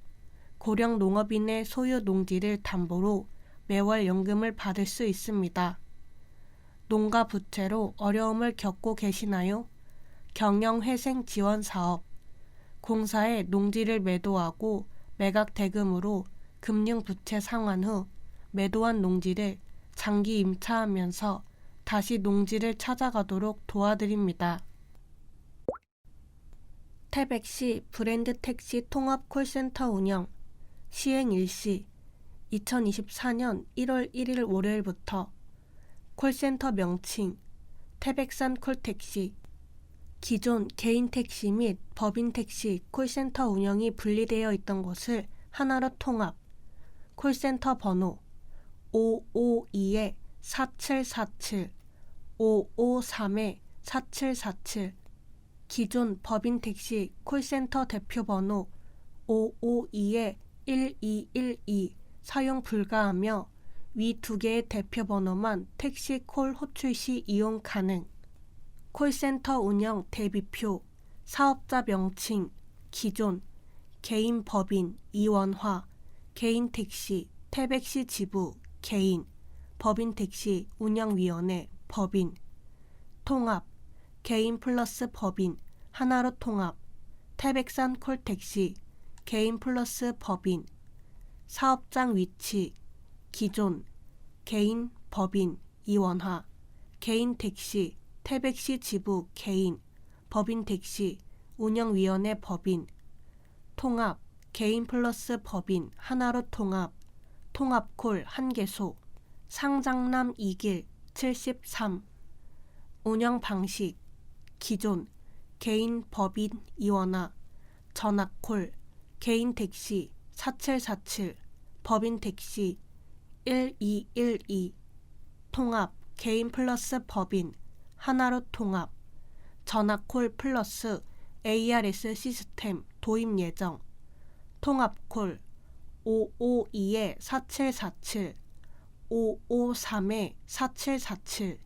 고령 농업인의 소유 농지를 담보로 매월 연금을 받을 수 있습니다. 농가 부채로 어려움을 겪고 계시나요? 경영회생 지원 사업 공사에 농지를 매도하고 매각 대금으로 금융부채 상환 후 매도한 농지를 장기 임차하면서 다시 농지를 찾아가도록 도와드립니다. 태백시 브랜드 택시 통합 콜센터 운영 시행 일시 2024년 1월 1일 월요일부터 콜센터 명칭 태백산 콜택시 기존 개인 택시 및 법인 택시 콜센터 운영이 분리되어 있던 것을 하나로 통합 콜센터 번호 552-4747 553-4747 기존 법인 택시 콜센터 대표번호 552-1212 사용 불가하며 위 두 개의 대표번호만 택시 콜 호출 시 이용 가능. 콜센터 운영 대비표 사업자 명칭 기존 개인 법인 이원화 개인 택시 태백시 지부 개인 법인 택시 운영위원회 법인 통합 개인 플러스 법인 하나로 통합 태백산 콜택시 개인 플러스 법인 사업장 위치 기존 개인 법인 이원화 개인 택시 태백시 지부 개인 법인 택시 운영위원회 법인 통합 개인 플러스 법인 하나로 통합 통합콜 1개소 상장남 2길 73 운영 방식 기존 개인 법인 이원화 전화콜 개인 택시 4747 법인 택시 1212 통합 개인 플러스 법인 하나로 통합 전화콜 플러스 ARS 시스템 도입 예정 통합콜 552-4747 553-4747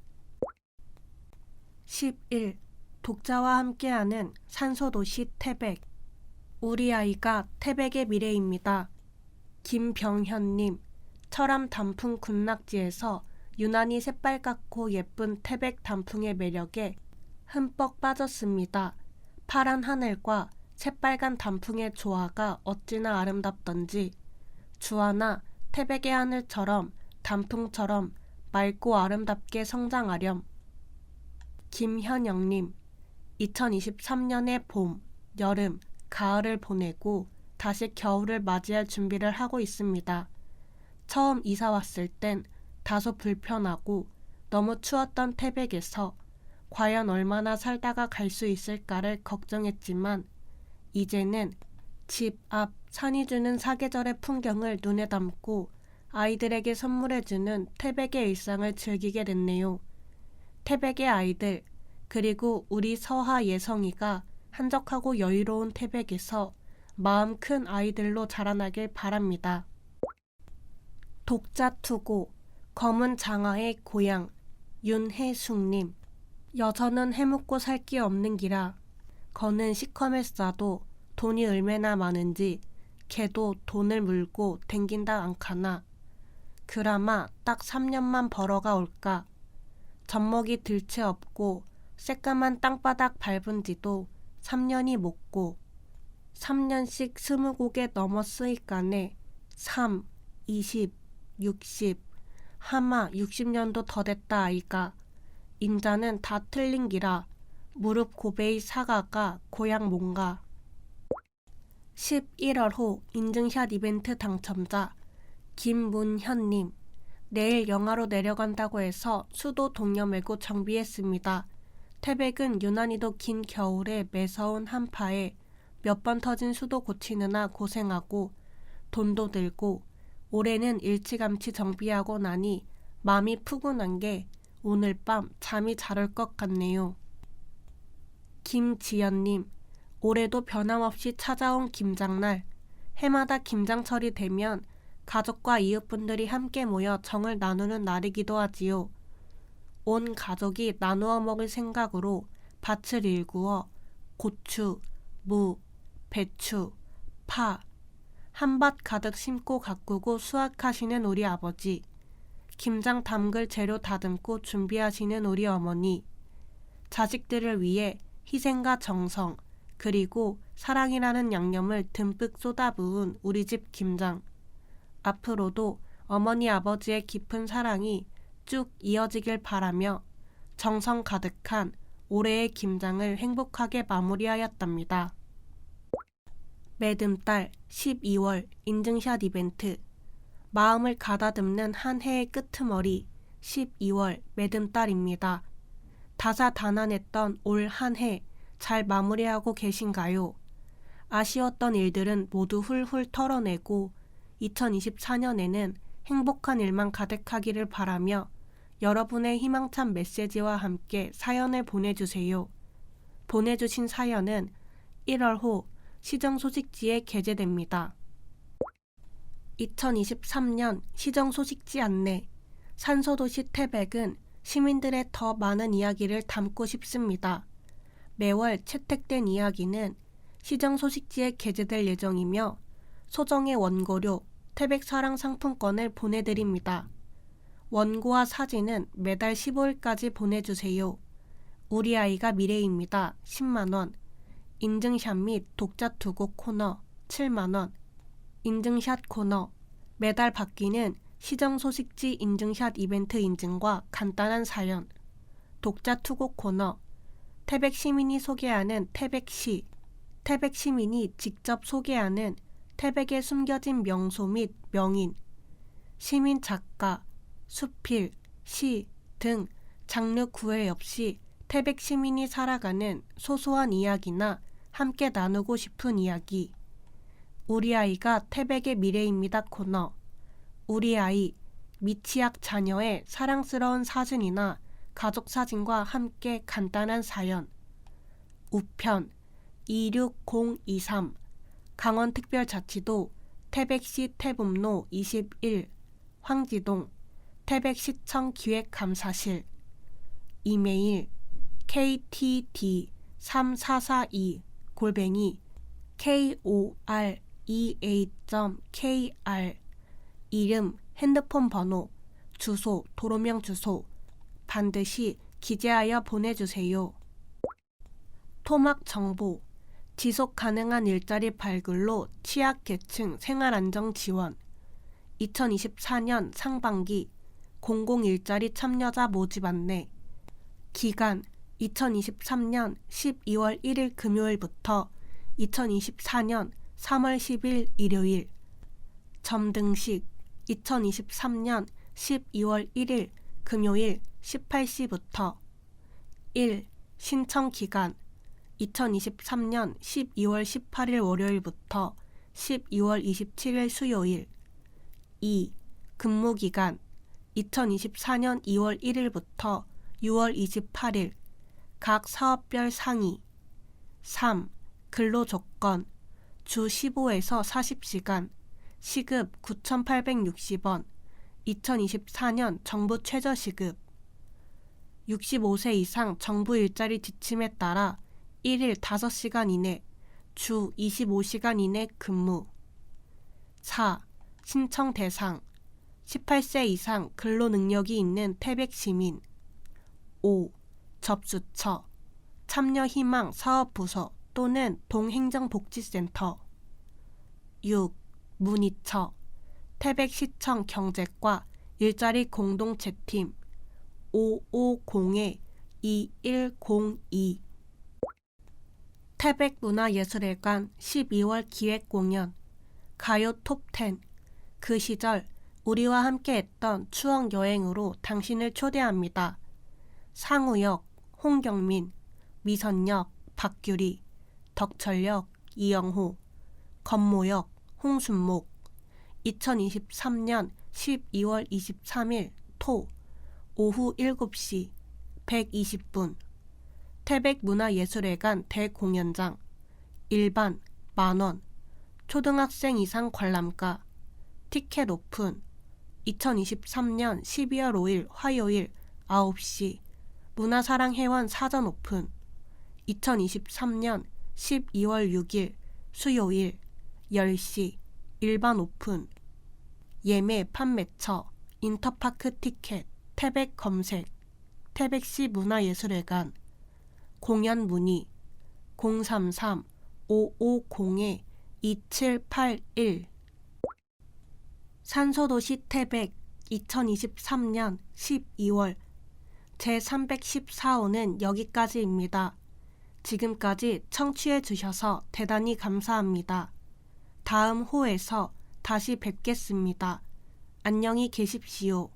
11. 독자와 함께하는 산소도시 태백 우리 아이가 태백의 미래입니다. 김병현님 철암 단풍 군락지에서 유난히 새빨갛고 예쁜 태백 단풍의 매력에 흠뻑 빠졌습니다. 파란 하늘과 새빨간 단풍의 조화가 어찌나 아름답던지 주하나 태백의 하늘처럼 단풍처럼 맑고 아름답게 성장하렴. 김현영님 2023년의 봄, 여름, 가을을 보내고 다시 겨울을 맞이할 준비를 하고 있습니다. 처음 이사 왔을 땐 다소 불편하고 너무 추웠던 태백에서 과연 얼마나 살다가 갈 수 있을까를 걱정했지만 이제는 집 앞 산이 주는 사계절의 풍경을 눈에 담고 아이들에게 선물해주는 태백의 일상을 즐기게 됐네요. 태백의 아이들 그리고 우리 서하 예성이가 한적하고 여유로운 태백에서 마음 큰 아이들로 자라나길 바랍니다. 독자 투고 검은 장화의 고향 윤혜숙님 여서는 해먹고 살 게 없는 기라 거는 시커멜 싸도 돈이 얼마나 많은지 걔도 돈을 물고 댕긴다 않카나. 그라마 딱 3년만 벌어가 올까. 젖먹이 들채 없고 새까만 땅바닥 밟은 지도 3년이 못고 3년씩 20곡에 넘었으니까네 3, 20, 60 하마 60년도 더 됐다 아이가. 인자는 다 틀린 기라. 무릎 고베이 사가가 고향 뭔가. 11월 호 인증샷 이벤트 당첨자 김문현님. 내일 영하로 내려간다고 해서 수도 동여 메고 정비했습니다. 태백은 유난히도 긴 겨울에 매서운 한파에 몇 번 터진 수도 고치느라 고생하고 돈도 들고 올해는 일찌감치 정비하고 나니 마음이 푸근한 게 오늘 밤 잠이 잘 올 것 같네요. 김지연님. 올해도 변함없이 찾아온 김장날. 해마다 김장철이 되면 가족과 이웃분들이 함께 모여 정을 나누는 날이기도 하지요. 온 가족이 나누어 먹을 생각으로 밭을 일구어 고추, 무, 배추, 파, 한밭 가득 심고 가꾸고 수확하시는 우리 아버지, 김장 담글 재료 다듬고 준비하시는 우리 어머니, 자식들을 위해 희생과 정성, 그리고 사랑이라는 양념을 듬뿍 쏟아부은 우리 집 김장. 앞으로도 어머니 아버지의 깊은 사랑이 쭉 이어지길 바라며 정성 가득한 올해의 김장을 행복하게 마무리하였답니다. 매듬달 12월 인증샷 이벤트. 마음을 가다듬는 한 해의 끄트머리 12월 매듬달입니다. 다사다난했던 올 한 해 잘 마무리하고 계신가요? 아쉬웠던 일들은 모두 훌훌 털어내고 2024년에는 행복한 일만 가득하기를 바라며 여러분의 희망찬 메시지와 함께 사연을 보내주세요. 보내주신 사연은 1월 호 시정소식지에 게재됩니다. 2023년 시정소식지 안내. 산소도시 태백은 시민들의 더 많은 이야기를 담고 싶습니다. 매월 채택된 이야기는 시정소식지에 게재될 예정이며 소정의 원고료 태백사랑 상품권을 보내드립니다. 원고와 사진은 매달 15일까지 보내주세요. 우리 아이가 미래입니다. 10만원. 인증샷 및 독자 투고 코너 7만원. 인증샷 코너. 매달 바뀌는 시정소식지 인증샷 이벤트 인증과 간단한 사연. 독자 투고 코너. 태백 시민이 소개하는 태백시. 태백 시민이 직접 소개하는 태백의 숨겨진 명소 및 명인. 시민 작가, 수필, 시 등 장르 구애 없이 태백 시민이 살아가는 소소한 이야기나 함께 나누고 싶은 이야기. 우리 아이가 태백의 미래입니다 코너. 우리 아이, 미취학 자녀의 사랑스러운 사진이나 가족 사진과 함께 간단한 사연. 우편 26023 강원특별자치도 태백시 태북로 21 황지동 태백시청 기획감사실. 이메일 ktd3442 @kor2a.kr. 이름, 핸드폰 번호, 주소, 도로명 주소 반드시 기재하여 보내주세요. 토막 정보. 지속 가능한 일자리 발굴로 취약계층 생활안정 지원. 2024년 상반기 공공일자리 참여자 모집 안내. 기간 2023년 12월 1일 금요일부터 2024년 3월 10일 일요일. 점등식 2023년 12월 1일 금요일 18시부터. 1. 신청 기간 2023년 12월 18일 월요일부터 12월 27일 수요일. 2. 근무 기간 2024년 2월 1일부터 6월 28일 각 사업별 상위. 3. 근로조건 주 15에서 40시간 시급 9,860원 2024년 정부 최저시급. 65세 이상 정부 일자리 지침에 따라 1일 5시간 이내 주 25시간 이내 근무. 4. 신청 대상 18세 이상 근로 능력이 있는 태백 시민. 5. 접수처 참여희망 사업부서 또는 동행정복지센터. 6. 문의처 태백시청 경제과 일자리 공동체팀 550-2102. 태백문화예술회관 12월 기획공연 가요 톱10. 그 시절 우리와 함께했던 추억여행으로 당신을 초대합니다. 상우역 홍경민, 미선역 박규리, 덕철역 이영호, 건모역 홍순목. 2023년 12월 23일 토 오후 7시 120분 태백문화예술회관 대공연장. 일반 만원, 초등학생 이상 관람가. 티켓 오픈. 2023년 12월 5일 화요일 9시 문화사랑회원 사전 오픈. 2023년 12월 6일 수요일 10시 일반 오픈. 예매 판매처 인터파크 티켓 태백 검색 태백시 문화예술회관. 공연 문의 033-550-2781. 산소도시 태백 2023년 12월 제314호는 여기까지입니다. 지금까지 청취해 주셔서 대단히 감사합니다. 다음 호에서 다시 뵙겠습니다. 안녕히 계십시오.